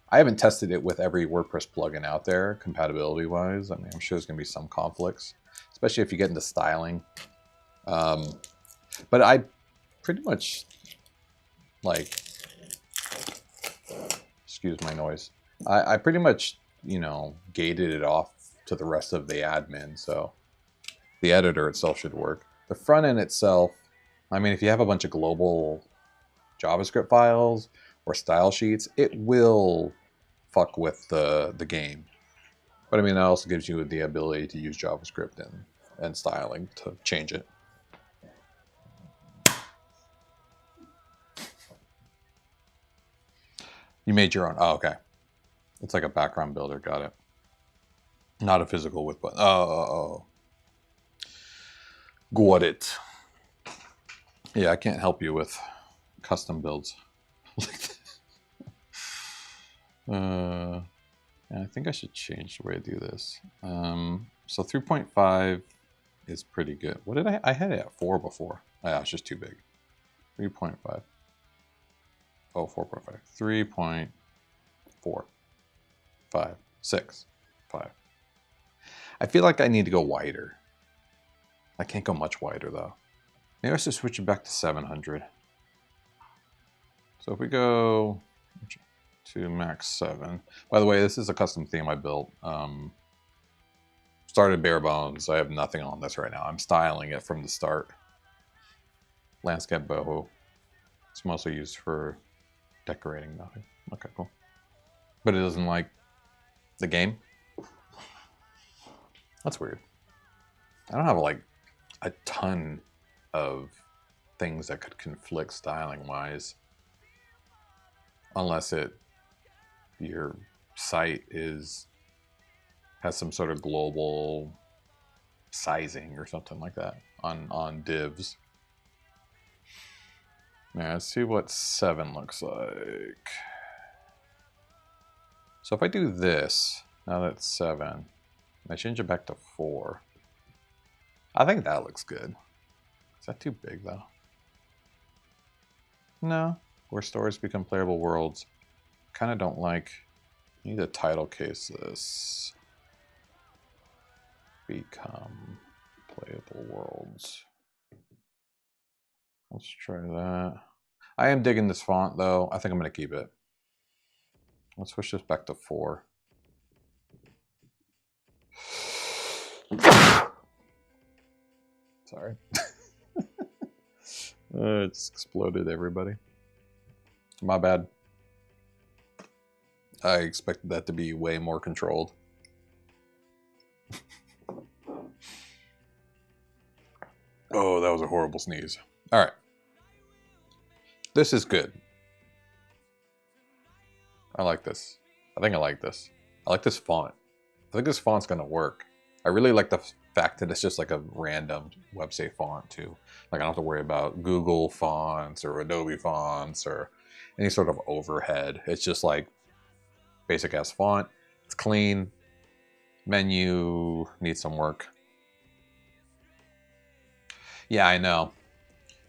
I haven't tested it with every WordPress plugin out there, compatibility wise. I mean, I'm sure there's gonna be some conflicts, especially if you get into styling. But I pretty much like, excuse my noise. I pretty much, you know, gated it off to the rest of the admin, so the editor itself should work. The front end itself, I mean, if you have a bunch of global JavaScript files or style sheets, it will fuck with the game. But I mean, that also gives you the ability to use JavaScript and styling to change it. You made your own. Oh, okay. It's like a background builder. Got it. Not a physical with button. Oh. Got it. Yeah, I can't help you with custom builds. I think I should change the way I do this. So 3.5 is pretty good. What did I had it at 4 before. Yeah, it's just too big. 3.5. Oh, 4.5. 3.4. 5. 6. 5. I feel like I need to go wider. I can't go much wider though. Maybe I should switch it back to 700. So if we go to max 7. By the way, this is a custom theme I built. Started bare bones. I have nothing on this right now. I'm styling it from the start. Landscape boho. It's mostly used for decorating nothing. Okay, cool. But it doesn't like the game. That's weird. I don't have like a ton of things that could conflict styling wise. Unless your site has some sort of global sizing or something like that on divs. Now let's see what 7 looks like. So if I do this, now that's 7, I change it back to 4. I think that looks good. Is that too big though? No. Where stories become playable worlds. Kind of don't like. I need to title case this. Become playable worlds. Let's try that. I am digging this font though. I think I'm going to keep it. Let's switch this back to 4. Sorry. It just exploded everybody. My bad. I expected that to be way more controlled. Oh, that was a horrible sneeze. All right. This is good. I like this. I think I like this. I like this font. I think this font's going to work. I really like the fact that it's just like a random website font too. Like I don't have to worry about Google fonts or Adobe fonts or any sort of overhead. It's just like basic ass font. It's clean. Menu needs some work. Yeah, I know.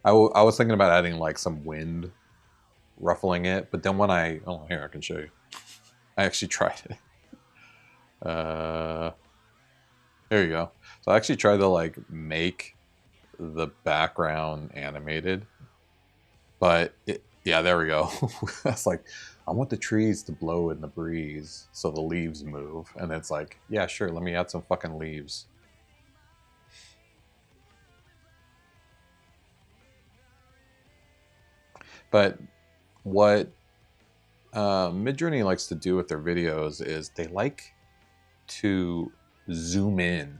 I was thinking about adding like some wind ruffling it, but then when oh, here I can show you. I actually tried it. There you go. So I actually tried to like make the background animated, but yeah, there we go. That's like, I want the trees to blow in the breeze so the leaves move, and it's like, yeah, sure, let me add some fucking leaves. But what Midjourney likes to do with their videos is they like to zoom in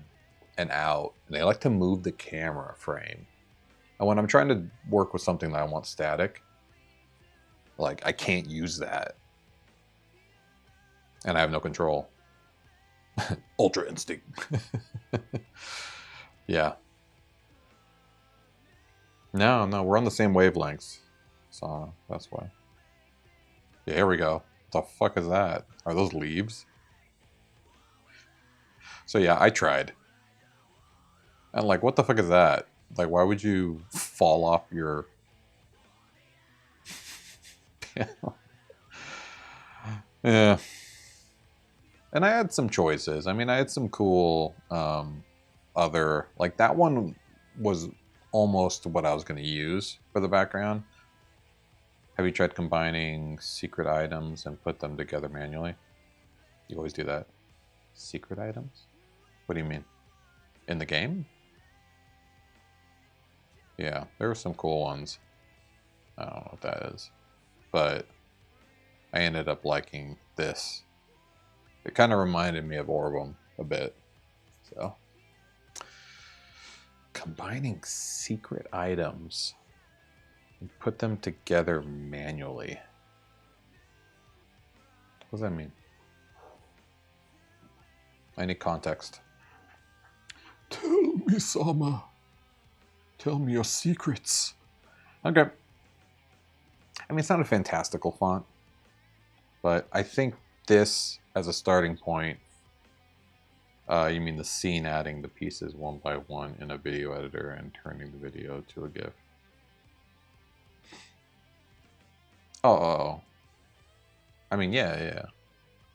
and out, and they like to move the camera frame. And when I'm trying to work with something that I want static, like I can't use that. And I have no control. Ultra instinct. Yeah. No, we're on the same wavelengths. So that's why. Yeah, here we go. What the fuck is that? Are those leaves? So yeah, I tried. And like, what the fuck is that? Like, why would you fall off your piano? Yeah. And I had some choices. I mean, I had some cool other, like that one was almost what I was going to use for the background. Have you tried combining secret items and put them together manually? You always do that. Secret items? What do you mean? In the game? Yeah, there were some cool ones. I don't know what that is. But I ended up liking this. It kind of reminded me of Orbem a bit. So, combining secret items and put them together manually. What does that mean? I need context. Tell me, Sama. Tell me your secrets. Okay. I mean, it's not a fantastical font, but I think this, as a starting point, you mean the scene adding the pieces one by one in a video editor and turning the video to a GIF. Oh. I mean, yeah.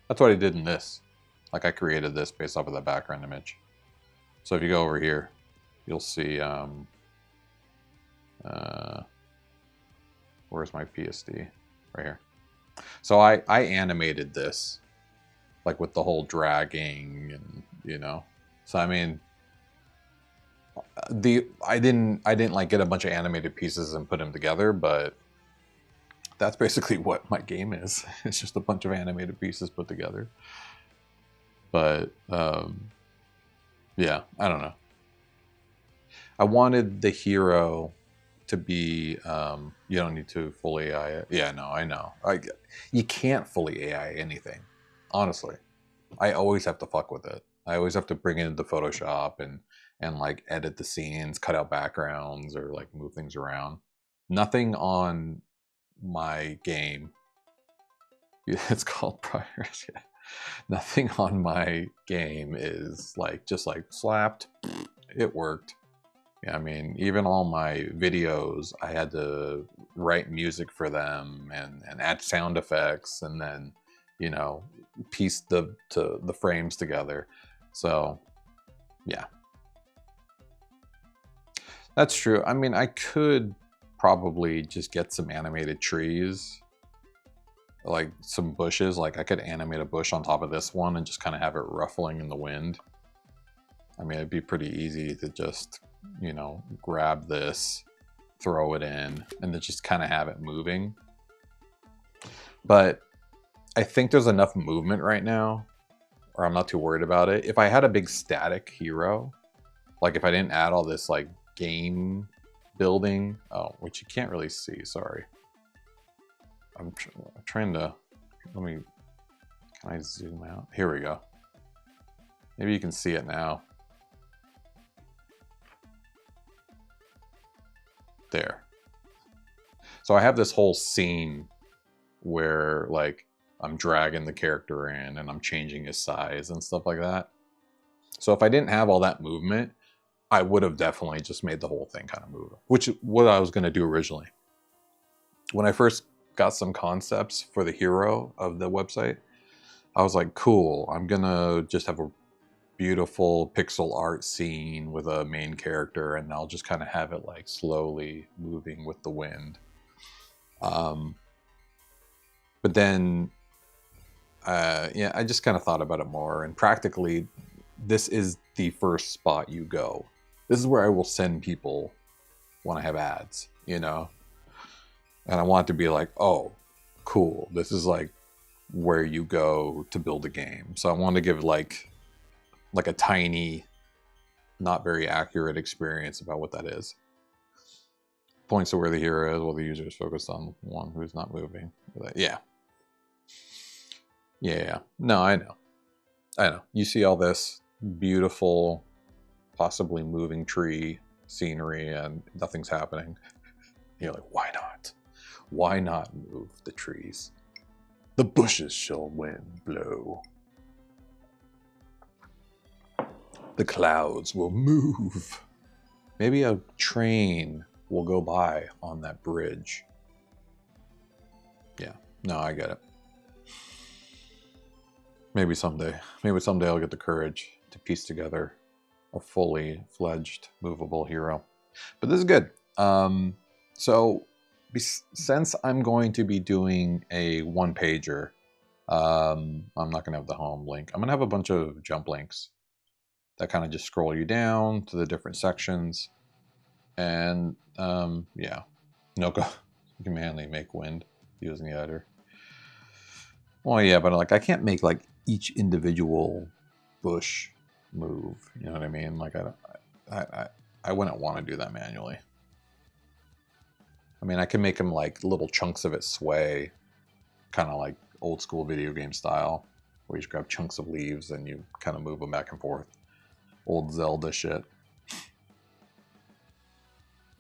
That's what I did in this. Like, I created this based off of that background image. So if you go over here, you'll see, where's my PSD? Right here. So I animated this, like with the whole dragging and, you know. So I mean, I didn't like get a bunch of animated pieces and put them together, but that's basically what my game is. It's just a bunch of animated pieces put together. But yeah, I don't know. I wanted the hero to be, you don't need to fully AI it. Yeah, no, I know. You can't fully AI anything, honestly. I always have to fuck with it. I always have to bring it into Photoshop and like edit the scenes, cut out backgrounds, or like move things around. Nothing on my game. It's called priors. Yeah. Nothing on my game is like just like slapped. It worked. Yeah, I mean, even all my videos, I had to write music for them and add sound effects, and then, you know, piece the frames together. So, yeah, that's true. I mean, I could probably just get some animated trees, like some bushes. Like I could animate a bush on top of this one and just kind of have it ruffling in the wind. I mean, it'd be pretty easy to just, you know, grab this, throw it in, and then just kind of have it moving. But I think there's enough movement right now, or I'm not too worried about it. If I had a big static hero, like if I didn't add all this like game building, which you can't really see, sorry. I'm trying to, can I zoom out? Here we go. Maybe you can see it now. There. So I have this whole scene where like I'm dragging the character in and I'm changing his size and stuff like that. So if I didn't have all that movement, I would have definitely just made the whole thing kind of move, which is what I was going to do originally. When I first got some concepts for the hero of the website, I was like, cool, I'm going to just have a beautiful pixel art scene with a main character, and I'll just kind of have it like slowly moving with the wind. But then, yeah, I just kind of thought about it more, and practically, this is the first spot you go. This is where I will send people when I have ads, you know? And I want it to be like, oh, cool, this is like where you go to build a game. So I want to give like a tiny, not very accurate experience about what that is. Points to where the hero is while the user is focused on one who's not moving. Yeah. No, I know. You see all this beautiful, possibly moving tree scenery and nothing's happening. You're like, why not? Why not move the trees? The bushes shall wind blow. The clouds will move. Maybe a train will go by on that bridge. Yeah, no, I get it. Maybe someday I'll get the courage to piece together a fully fledged movable hero. But this is good. So since I'm going to be doing a one-pager, I'm not going to have the home link. I'm going to have a bunch of jump links that kind of just scroll you down to the different sections. And yeah, Noka, you can manually make wind using the editor. Well, yeah, but like I can't make like each individual bush move. You know what I mean? Like I wouldn't want to do that manually. I mean, I can make them like little chunks of it sway, kind of like old school video game style, where you just grab chunks of leaves and you kind of move them back and forth. Old Zelda shit.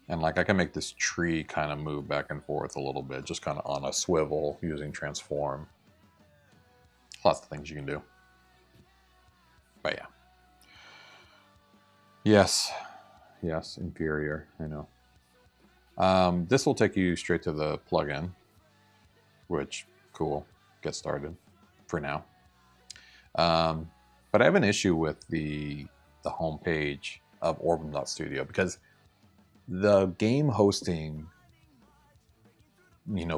And like I can make this tree kind of move back and forth a little bit, just kind of on a swivel using transform. Lots of things you can do. But yeah. Yes, inferior, I know. This will take you straight to the plugin, which, cool, get started for now. But I have an issue with the homepage of Orbem.studio because the game hosting,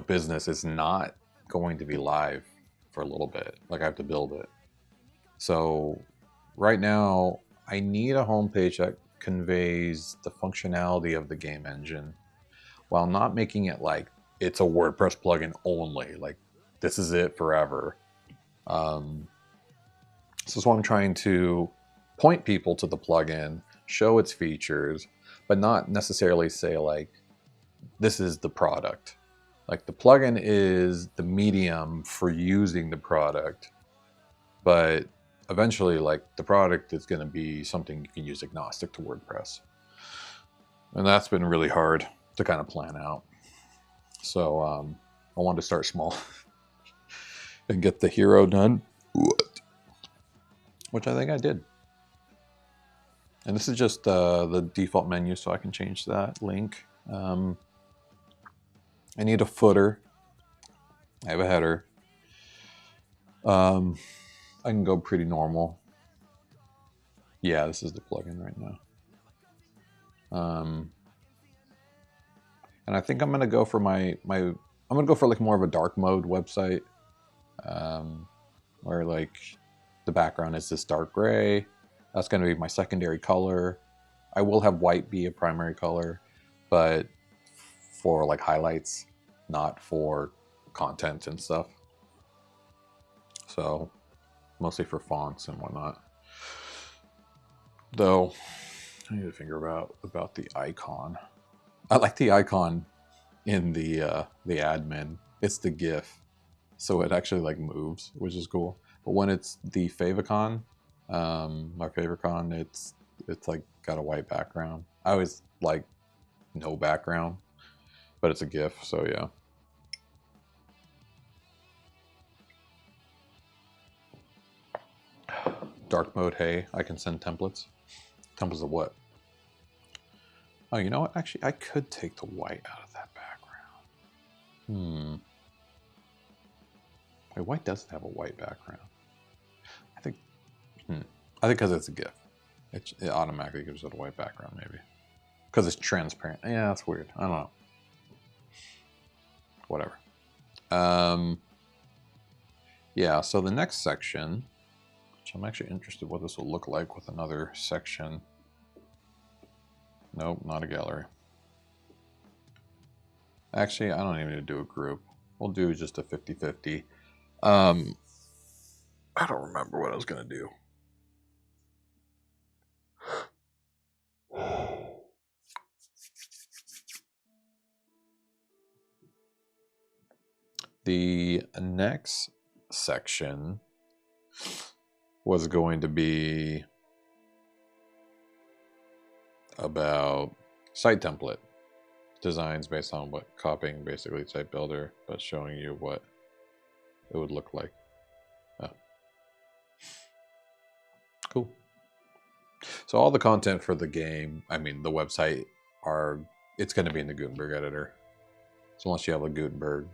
business is not going to be live for a little bit. Like I have to build it. So right now I need a homepage that conveys the functionality of the game engine while not making it like it's a WordPress plugin only. Like this is it forever. So I'm trying to point people to the plugin, show its features, but not necessarily say like, this is the product. Like the plugin is the medium for using the product, but eventually like the product is going to be something you can use agnostic to WordPress. And that's been really hard to kind of plan out. So I wanted to start small and get the hero done, which I think I did. And this is just the default menu, so I can change that link. I need a footer. I have a header. I can go pretty normal. Yeah, this is the plugin right now. And I think I'm gonna go for I'm gonna go for like more of a dark mode website, where like the background is this dark gray. That's going to be my secondary color. I will have white be a primary color, but for like highlights, not for content and stuff. So mostly for fonts and whatnot. Though I need to figure about the icon. I like the icon in the admin. It's the GIF, so it actually like moves, which is cool. But when it's the favicon, my favicon, it's like got a white background. I always like no background, but it's a GIF, so yeah. Dark mode, hey, I can send templates. Templates of what? Oh, you know what? Actually, I could take the white out of that background. Wait, white doesn't have a white background. I think because it's a GIF. It automatically gives it a white background, maybe. Because it's transparent. Yeah, that's weird. I don't know. Whatever. Yeah, so the next section, which I'm actually interested what this will look like with another section. Nope, not a gallery. Actually, I don't even need to do a group. We'll do just a 50-50. I don't remember what I was going to do. The next section was going to be about site template designs based on what copying basically site builder, but showing you what it would look like. Oh. Cool. So all the content for the game, I mean the website, it's going to be in the Gutenberg editor. So unless you have a Gutenberg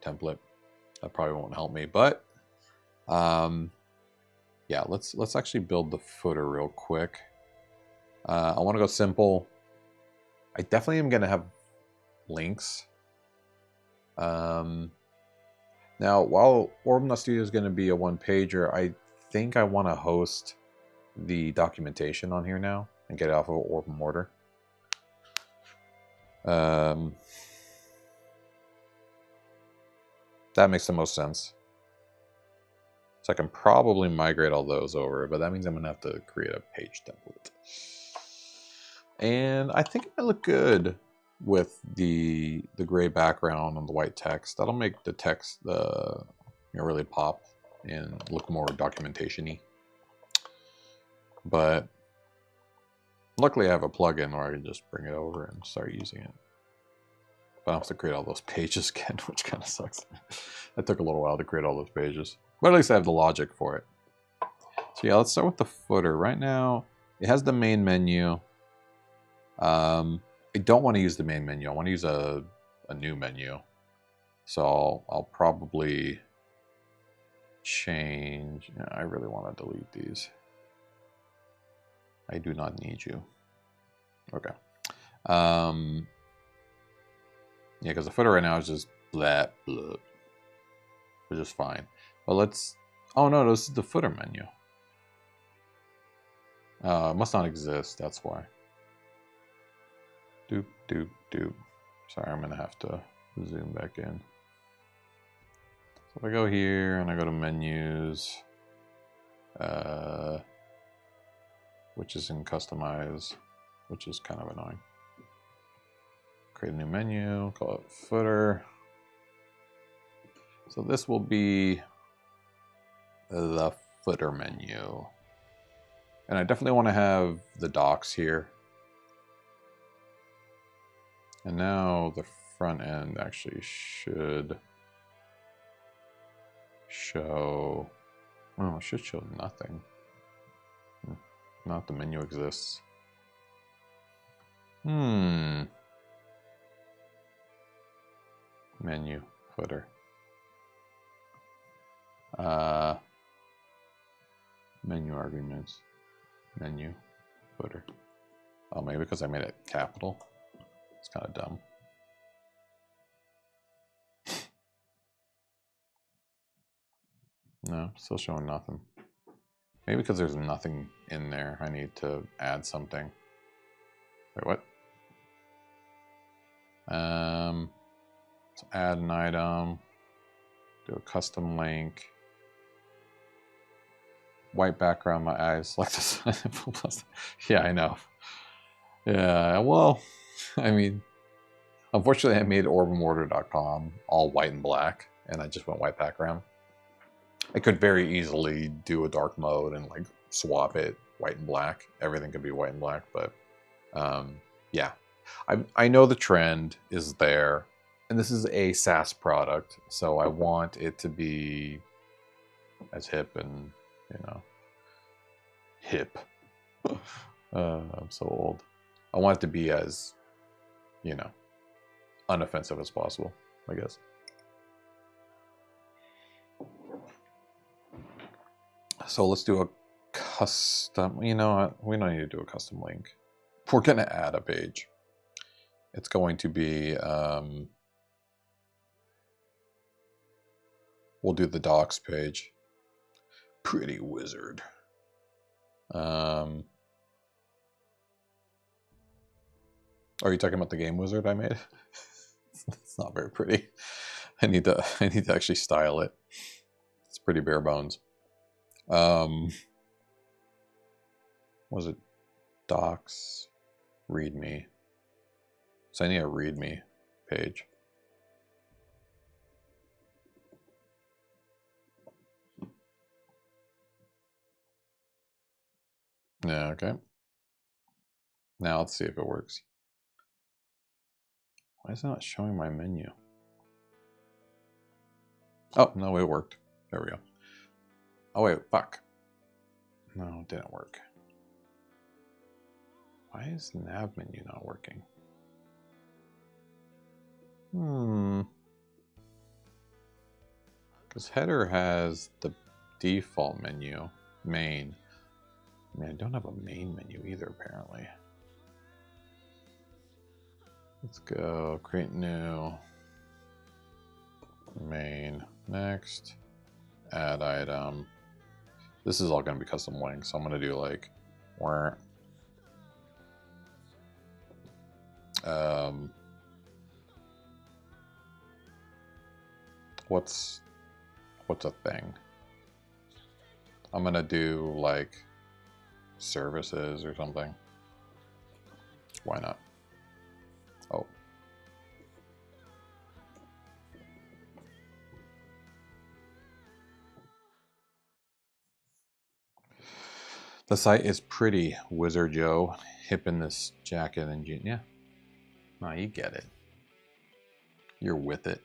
template, that probably won't help me. But yeah, let's actually build the footer real quick. I want to go simple. I definitely am going to have links. Now, while Orbem.studio is going to be a one-pager, I think I want to host the documentation on here now and get it off of Orbem order. That makes the most sense. So I can probably migrate all those over, but that means I'm going to have to create a page template. And I think it might look good with the gray background and the white text. That'll make the text, really pop and look more documentation-y. But luckily I have a plugin where I can just bring it over and start using it. But I have to create all those pages again, which kind of sucks. It took a little while to create all those pages. But at least I have the logic for it. So yeah, let's start with the footer. Right now, it has the main menu. I don't want to use the main menu. I want to use a new menu. So I'll probably change. I really want to delete these. I do not need you. Okay. Yeah, because the footer right now is just blah, blah, which is fine. But let's... Oh no, this is the footer menu. It must not exist, that's why. Doop, doop, doop. Sorry, I'm going to have to zoom back in. So if I go here and I go to menus, which is in customize, which is kind of annoying. Create a new menu, call it footer. So this will be the footer menu. And I definitely want to have the docs here. And now the front end actually should show... Oh, it should show nothing. Not the menu exists. Menu, footer. Menu arguments. Menu, footer. Oh, maybe because I made it capital. It's kind of dumb. No, still showing nothing. Maybe because there's nothing in there. I need to add something. Wait, what? So add an item. Do a custom link. White background, my eyes like this. Yeah, I know. Yeah, well, I mean, unfortunately I made OrbemOrder.com all white and black, and I just went white background. I could very easily do a dark mode and like swap it white and black. Everything could be white and black, but yeah. I know the trend is there, and this is a SaaS product, so I want it to be as hip and, you know, hip. I'm so old. I want it to be as, you know, unoffensive as possible, I guess. So let's do a custom, you know what? We don't need to do a custom link. We're going to add a page. It's going to be, we'll do the docs page. Pretty wizard. Are you talking about the game wizard I made? It's not very pretty. I need to actually style it. It's pretty bare bones. Was it docs, readme? So I need a readme page. Yeah, okay. Now let's see if it works. Why is it not showing my menu? Oh, no, it worked. There we go. Oh, wait, fuck. No, it didn't work. Why is the nav menu not working? Because header has the default menu, main. I mean, I don't have a main menu either, apparently. Let's go create new, main, next, add item. This is all going to be custom links, so I'm going to do like, where, what's a thing? I'm going to do like services or something. Why not? Oh. The site is pretty, Wizard Joe. Hip in this jacket and jeans. Yeah. No, you get it. You're with it.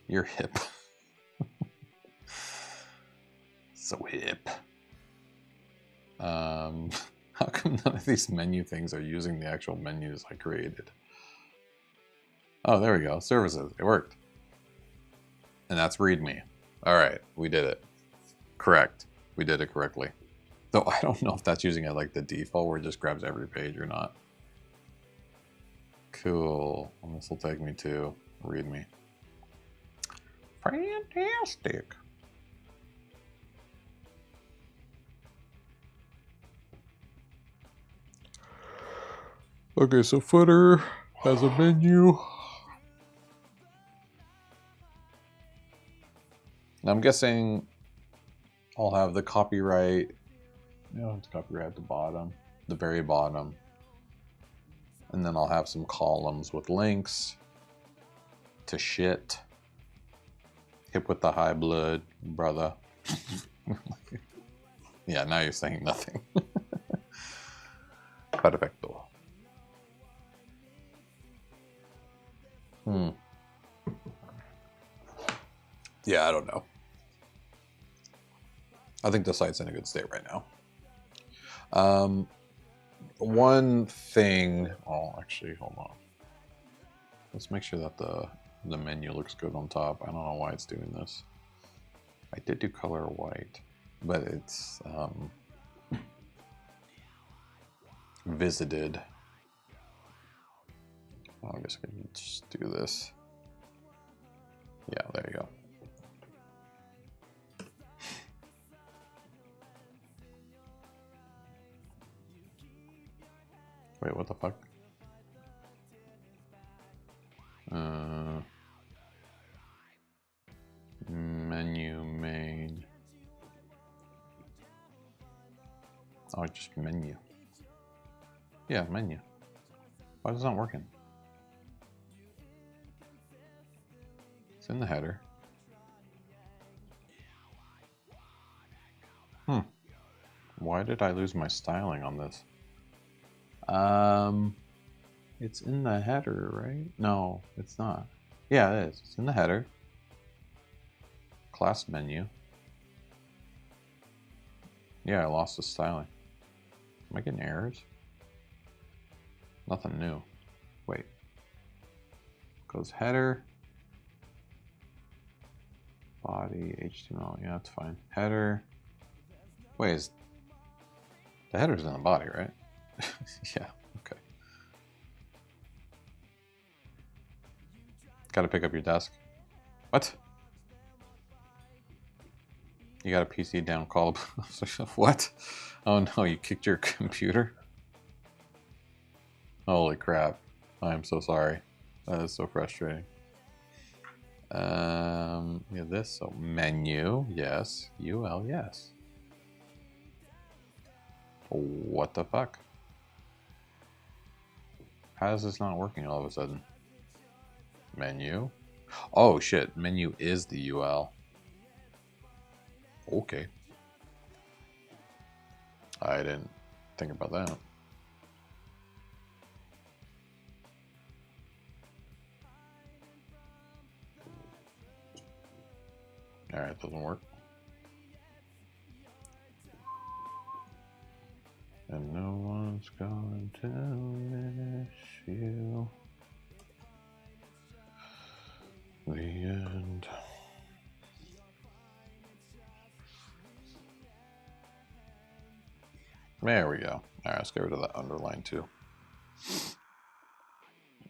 You're hip. So hip. How come none of these menu things are using the actual menus I created? Oh, there we go. Services. It worked. And that's README. All right, we did it. Correct. We did it correctly. Though I don't know if that's using it like the default where it just grabs every page or not. Cool. And this will take me to README. Fantastic. Okay, so footer has a menu. And I'm guessing I'll have the copyright. It's copyright at the bottom, the very bottom. And then I'll have some columns with links to shit. Hip with the high blood, brother. Yeah, now you're saying nothing. Perfecto. Yeah, I don't know. I think the site's in a good state right now. One thing, oh, actually, hold on. Let's make sure that the menu looks good on top. I don't know why it's doing this. I did do color white, but it's visited. I guess I can just do this. Yeah, there you go. Wait, what the fuck? Menu main. Oh, just menu. Yeah, menu. Why is it not working? It's in the header. Why did I lose my styling on this? It's in the header, right? No, it's not. Yeah, it is. It's in the header. Class menu. Yeah, I lost the styling. Am I getting errors? Nothing new. Wait. Goes header. Body, HTML. Yeah, that's fine. Header. Wait, the header's in the body, right? Yeah, okay. Gotta pick up your desk. What? You got a PC down, call. What? Oh no, you kicked your computer? Holy crap. I am so sorry. That is so frustrating. Yeah, this, so menu, yes. UL, yes. What the fuck? How is this not working all of a sudden? Menu? Oh shit, menu is the UL. Okay. I didn't think about that. Alright, doesn't work. And no one's going to miss you. The end. There we go. All right, let's get rid of that underline too.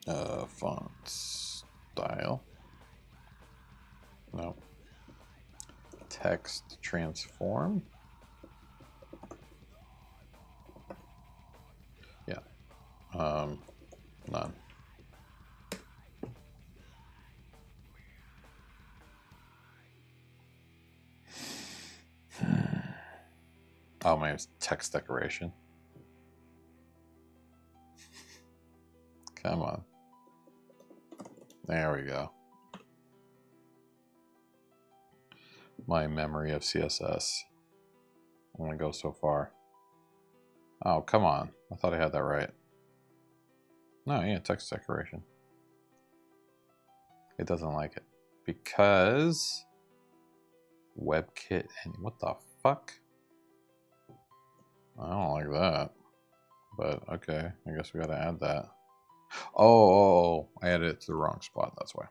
Font style. No. Text transform. Yeah. None. Oh, my text decoration. Come on. There we go. My memory of CSS only goes so far. Oh, come on. I thought I had that right. No, yeah, text decoration. It doesn't like it. Because WebKit and what the fuck? I don't like that. But okay, I guess we gotta add that. Oh, I added it to the wrong spot, that's why.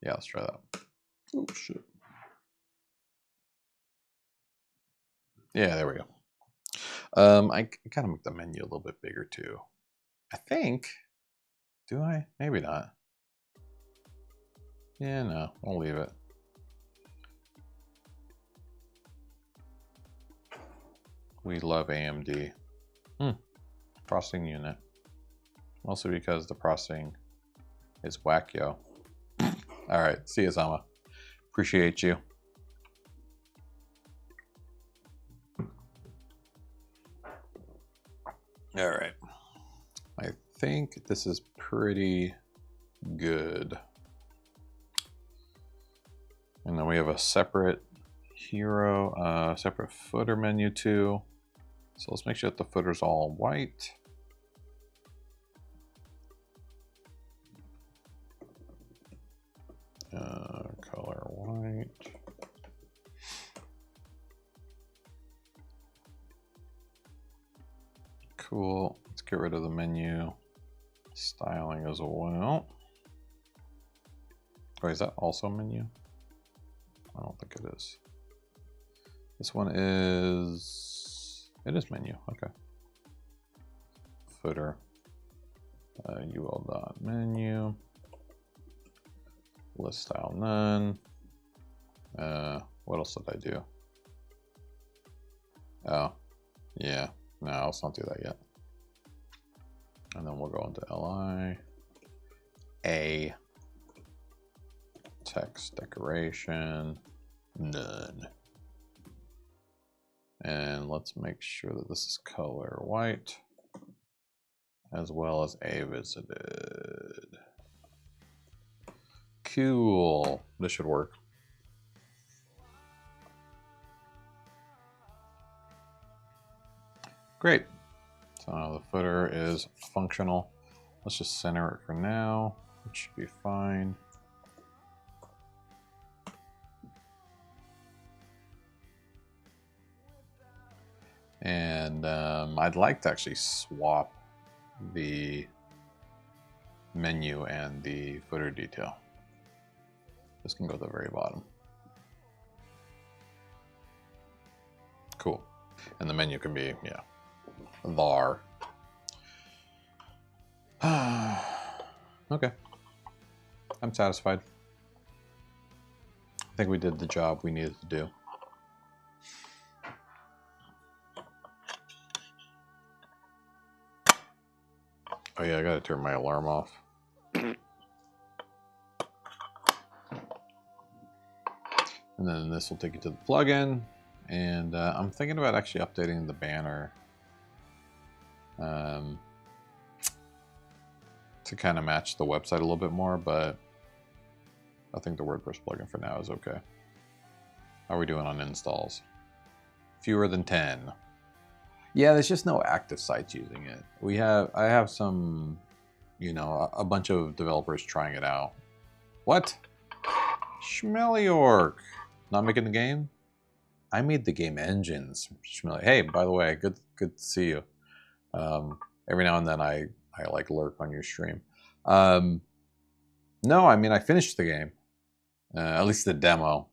Yeah, let's try that. Oh shit. Yeah, there we go. I gotta make the menu a little bit bigger too. I think. Do I? Maybe not. Yeah, no, I'll leave it. We love AMD. Processing unit. Mostly because the processing is whack, yo. Alright, see you, Zama. Appreciate you. Alright. I think this is pretty good. And then we have a separate hero, separate footer menu too. So let's make sure that the footer's all white. Color white. Cool. Let's get rid of the menu styling as well. Wait, is that also menu? I don't think it is. This one is, it is menu, okay. Footer, ul.menu, list style none. What else did I do? Oh, yeah, no, let's not do that yet. And then we'll go into li, a, text decoration, none. And let's make sure that this is color white, as well as a visited. Cool, this should work. Great, so now the footer is functional. Let's just center it for now, it should be fine. And I'd like to actually swap the menu and the footer detail. This can go to the very bottom. Cool. And the menu can be, yeah, var. Okay. I'm satisfied. I think we did the job we needed to do. Oh yeah, I gotta turn my alarm off. And then this will take you to the plugin. And I'm thinking about actually updating the banner to kind of match the website a little bit more, but I think the WordPress plugin for now is okay. How are we doing on installs? Fewer than 10. Yeah, there's just no active sites using it. I have some, you know, a bunch of developers trying it out. What? Schmeliork. Not making the game? I made the game engines. Schmeli. Hey, by the way, good to see you. Every now and then I like lurk on your stream. No, I mean I finished the game. At least the demo.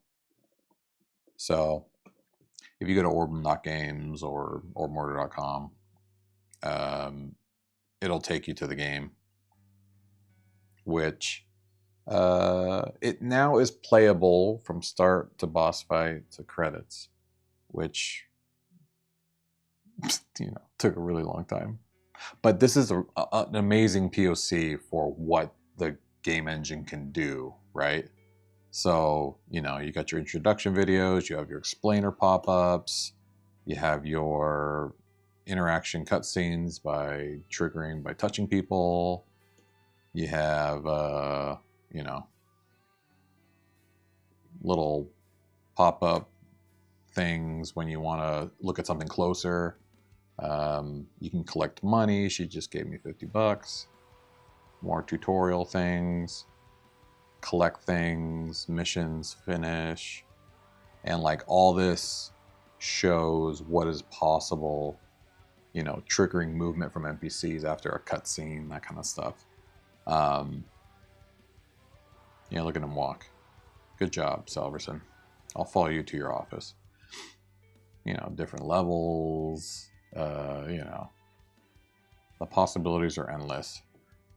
So if you go to orbem.games or orbmortar.com, it'll take you to the game, which it now is playable from start to boss fight to credits, which, you know, took a really long time. But this is an amazing POC for what the game engine can do, right? So, you know, you got your introduction videos, you have your explainer pop-ups, you have your interaction cutscenes by touching people. You have, you know, little pop-up things when you want to look at something closer. You can collect money. She just gave me $50. More tutorial things, collect things, missions, finish. And like all this shows what is possible, you know, triggering movement from NPCs after a cutscene, that kind of stuff. Yeah, look at him walk. Good job, Salverson. I'll follow you to your office. You know, different levels, you know, the possibilities are endless.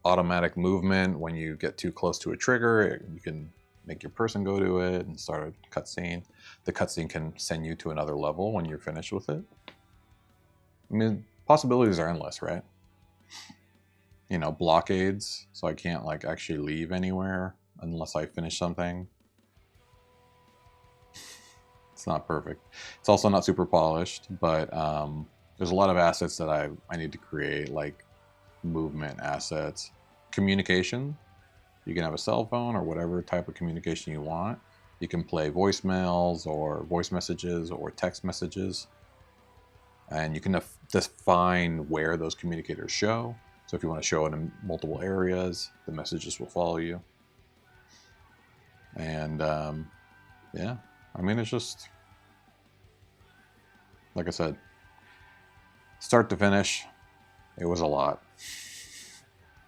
Automatic movement, when you get too close to a trigger, you can make your person go to it and start a cutscene. The cutscene can send you to another level when you're finished with it. I mean, possibilities are endless, right? You know, blockades, so I can't like actually leave anywhere unless I finish something. It's not perfect. It's also not super polished, but there's a lot of assets that I need to create, like movement assets, communication. You can have a cell phone or whatever type of communication you want. You can play voicemails or voice messages or text messages, and you can define where those communicators show. So if you want to show it in multiple areas, the messages will follow you. And yeah, I mean, it's just, like I said, start to finish, it was a lot.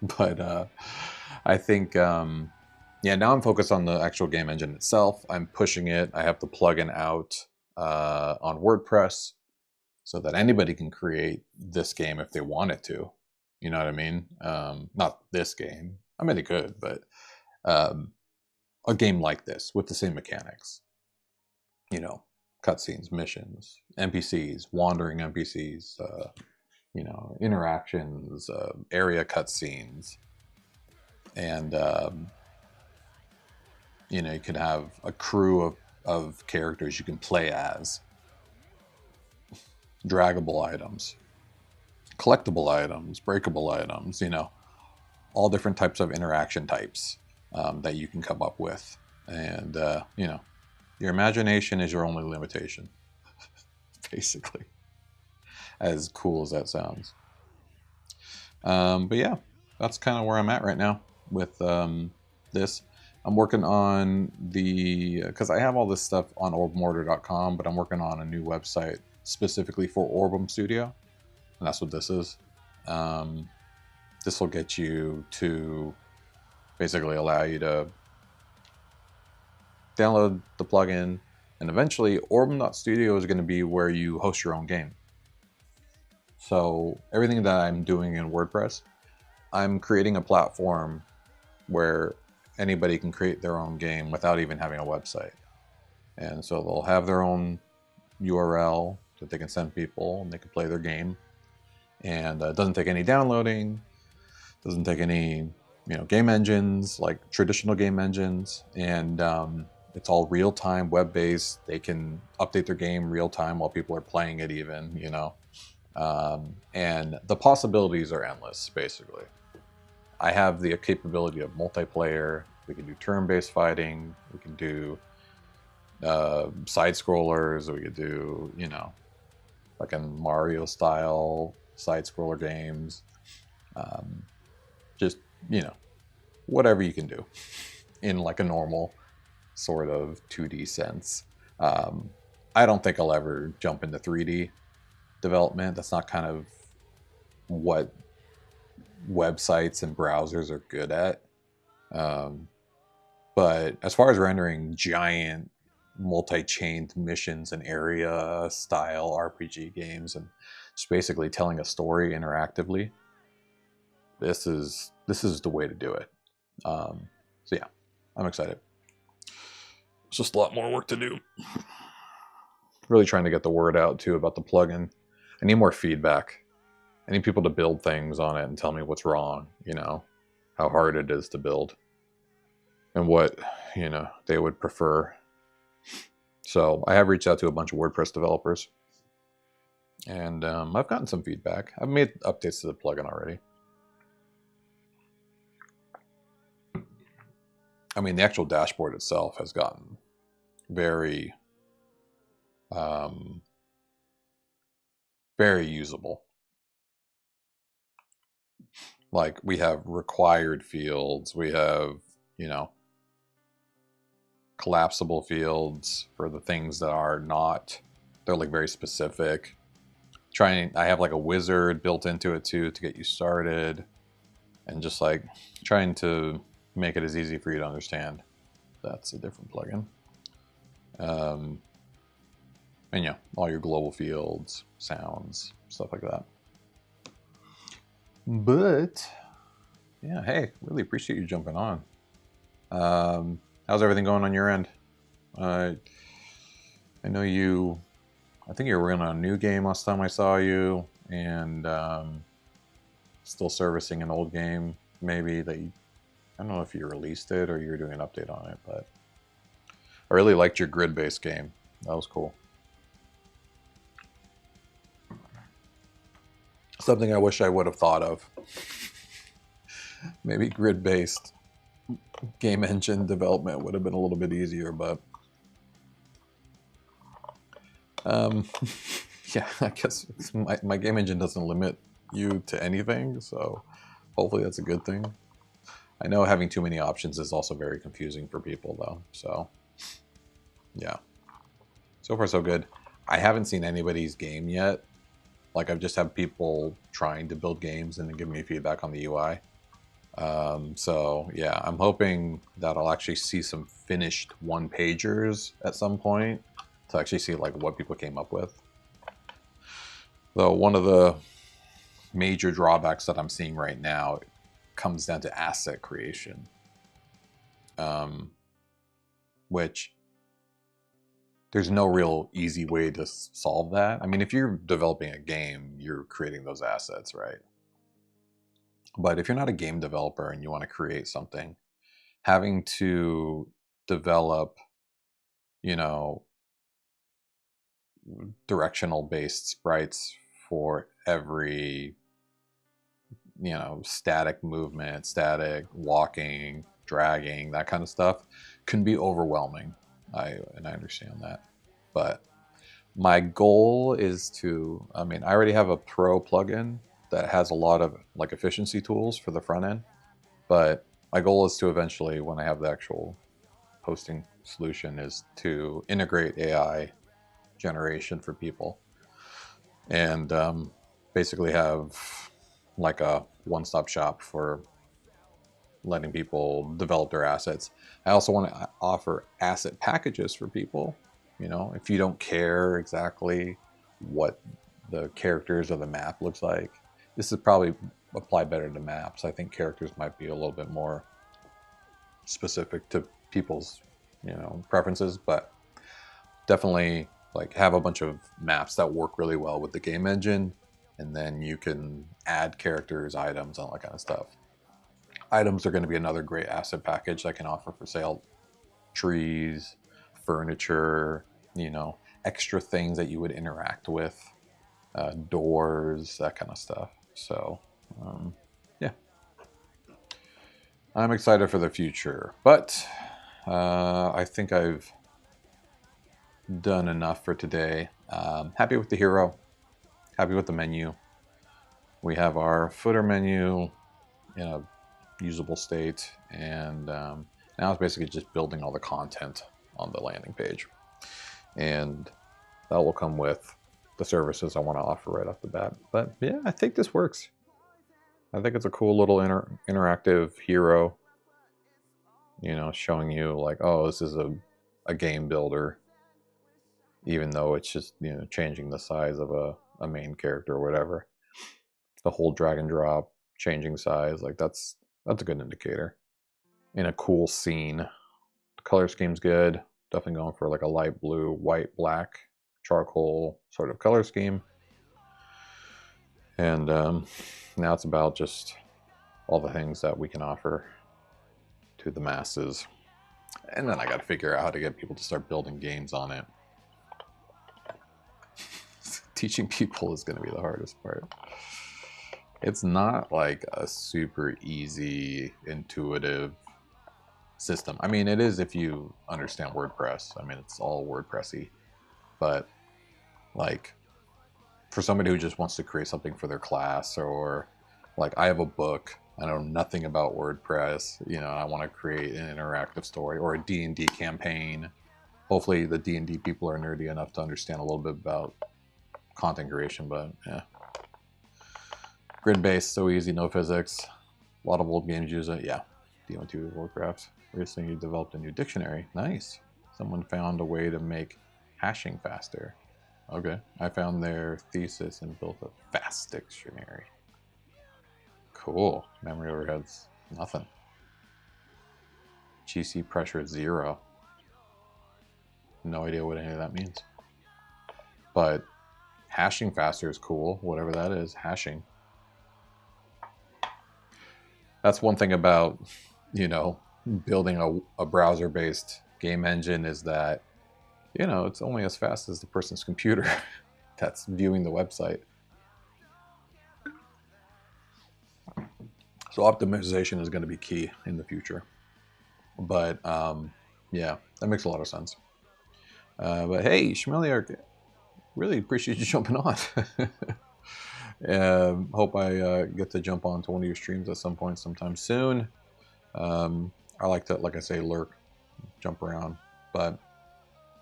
But I think, yeah, now I'm focused on the actual game engine itself. I'm pushing it. I have the plugin out on WordPress so that anybody can create this game if they wanted to. You know what I mean? Not this game. I mean, they could, but a game like this with the same mechanics. You know, cutscenes, missions, NPCs, wandering NPCs, you know, interactions, area cutscenes, and you know, you could have a crew of characters you can play as, draggable items, collectible items, breakable items, you know, all different types of interaction types that you can come up with. And, you know, your imagination is your only limitation, basically, as cool as that sounds. But yeah, that's kind of where I'm at right now with this. I'm working on because I have all this stuff on orbemortar.com, but I'm working on a new website specifically for Orbem Studio, and that's what this is. This will get you to basically allow you to download the plugin, and eventually Orbem.studio is going to be where you host your own game. So everything that I'm doing in WordPress, I'm creating a platform where anybody can create their own game without even having a website. And so they'll have their own URL that they can send people and they can play their game. And it doesn't take any downloading, doesn't take any, you know, game engines, like traditional game engines. And it's all real-time, web-based. They can update their game real-time while people are playing it even, you know. And the possibilities are endless, basically. I have the capability of multiplayer. We can do turn-based fighting. We can do side-scrollers. We could do, you know, like in Mario-style side-scroller games. Just, you know, whatever you can do in like a normal sort of 2D sense. I don't think I'll ever jump into 3D development. That's not kind of what websites and browsers are good at. But as far as rendering giant multi-chained missions and area style RPG games and just basically telling a story interactively, this is the way to do it. So yeah, I'm excited. It's just a lot more work to do. Really trying to get the word out too about the plugin. I need more feedback. I need people to build things on it and tell me what's wrong, you know, how hard it is to build and what, you know, they would prefer. So I have reached out to a bunch of WordPress developers and I've gotten some feedback. I've made updates to the plugin already. I mean, the actual dashboard itself has gotten very very usable. Like we have required fields, we have, you know, collapsible fields for the things that are not, they're like very specific. I have like a wizard built into it too to get you started, and just like trying to make it as easy for you to understand. That's a different plugin. And yeah, all your global fields, sounds, stuff like that. But yeah, hey, really appreciate you jumping on. How's everything going on your end? I know I think you were working on a new game last time I saw you, and still servicing an old game, maybe that I don't know if you released it or you're doing an update on it, but I really liked your grid-based game. That was cool. Something I wish I would have thought of. Maybe grid-based game engine development would have been a little bit easier, but yeah, I guess my game engine doesn't limit you to anything, so hopefully that's a good thing. I know having too many options is also very confusing for people, though, so yeah. So far, so good. I haven't seen anybody's game yet. Like, I've just had people trying to build games and then give me feedback on the UI. So yeah, I'm hoping that I'll actually see some finished one-pagers at some point to actually see like what people came up with. Though one of the major drawbacks that I'm seeing right now comes down to asset creation, which there's no real easy way to solve that. I mean, if you're developing a game, you're creating those assets, right? But if you're not a game developer and you want to create something, having to develop, you know, directional based sprites for every, you know, static movement, static walking, dragging, that kind of stuff can be overwhelming. I understand that. But my goal is to, I mean, I already have a pro plugin that has a lot of like efficiency tools for the front end, but my goal is to eventually, when I have the actual hosting solution, is to integrate AI generation for people and basically have like a one-stop shop for letting people develop their assets. I also want to offer asset packages for people. You know, if you don't care exactly what the characters of the map looks like, this is probably apply better to maps. I think characters might be a little bit more specific to people's, you know, preferences, but definitely like have a bunch of maps that work really well with the game engine, and then you can add characters, items, all that kind of stuff. Items are going to be another great asset package I can offer for sale. Trees, furniture, you know, extra things that you would interact with, doors, that kind of stuff. So, yeah, I'm excited for the future, but I think I've done enough for today. Happy with the hero, happy with the menu. We have our footer menu in a usable state, and now it's basically just building all the content on the landing page, and that will come with the services I want to offer right off the bat. But yeah, I think this works. I think it's a cool little interactive hero, you know, showing you like, oh, this is a game builder, even though it's just, you know, changing the size of a main character or whatever. The whole drag and drop, changing size, like that's a good indicator in a cool scene. The color scheme's good. Definitely going for like a light blue, white, black, charcoal sort of color scheme. And now it's about just all the things that we can offer to the masses. And then I got to figure out how to get people to start building games on it. Teaching people is going to be the hardest part. It's not like a super easy, intuitive system. I mean, it is if you understand WordPress. I mean, it's all WordPressy. But like for somebody who just wants to create something for their class, or like I have a book, I know nothing about WordPress, you know, I want to create an interactive story or a D&D campaign. Hopefully the D&D people are nerdy enough to understand a little bit about content creation, but yeah. Grid-based, so easy, no physics. A lot of old games use it, yeah. D1 Warcraft. Recently you developed a new dictionary. Nice. Someone found a way to make hashing faster. Okay. I found their thesis and built a fast dictionary. Cool. Memory overheads, nothing. GC pressure 0. No idea what any of that means. But hashing faster is cool, whatever that is, hashing. That's one thing about, you know, building a browser-based game engine is that, you know, it's only as fast as the person's computer that's viewing the website. So optimization is going to be key in the future. But yeah, that makes a lot of sense. But hey, Schmeliark, really appreciate you jumping on. Hope I get to jump on to one of your streams at some point sometime soon. I like to, like I say, lurk, jump around. But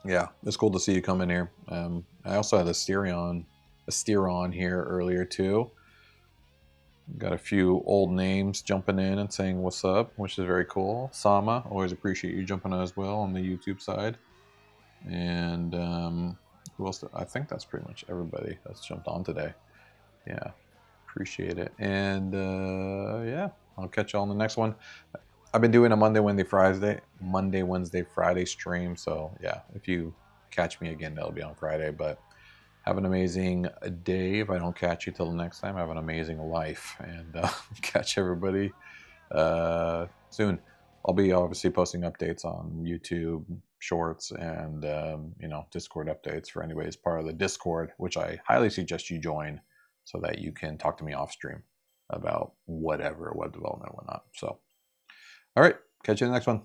yeah, it's cool to see you come in here. I also had a steer on here earlier too. Got a few old names jumping in and saying what's up, which is very cool. Sama, always appreciate you jumping on as well on the YouTube side. And who else? I think that's pretty much everybody that's jumped on today. Yeah, appreciate it. And yeah, I'll catch you all on the next one. I've been doing a Monday, Wednesday, Friday stream. So yeah, if you catch me again, that'll be on Friday. But have an amazing day. If I don't catch you till the next time, have an amazing life. And catch everybody soon. I'll be obviously posting updates on YouTube Shorts and you know, Discord updates for anybody who's part of the Discord, which I highly suggest you join so that you can talk to me off stream about whatever, web development or whatnot. So, all right, catch you in the next one.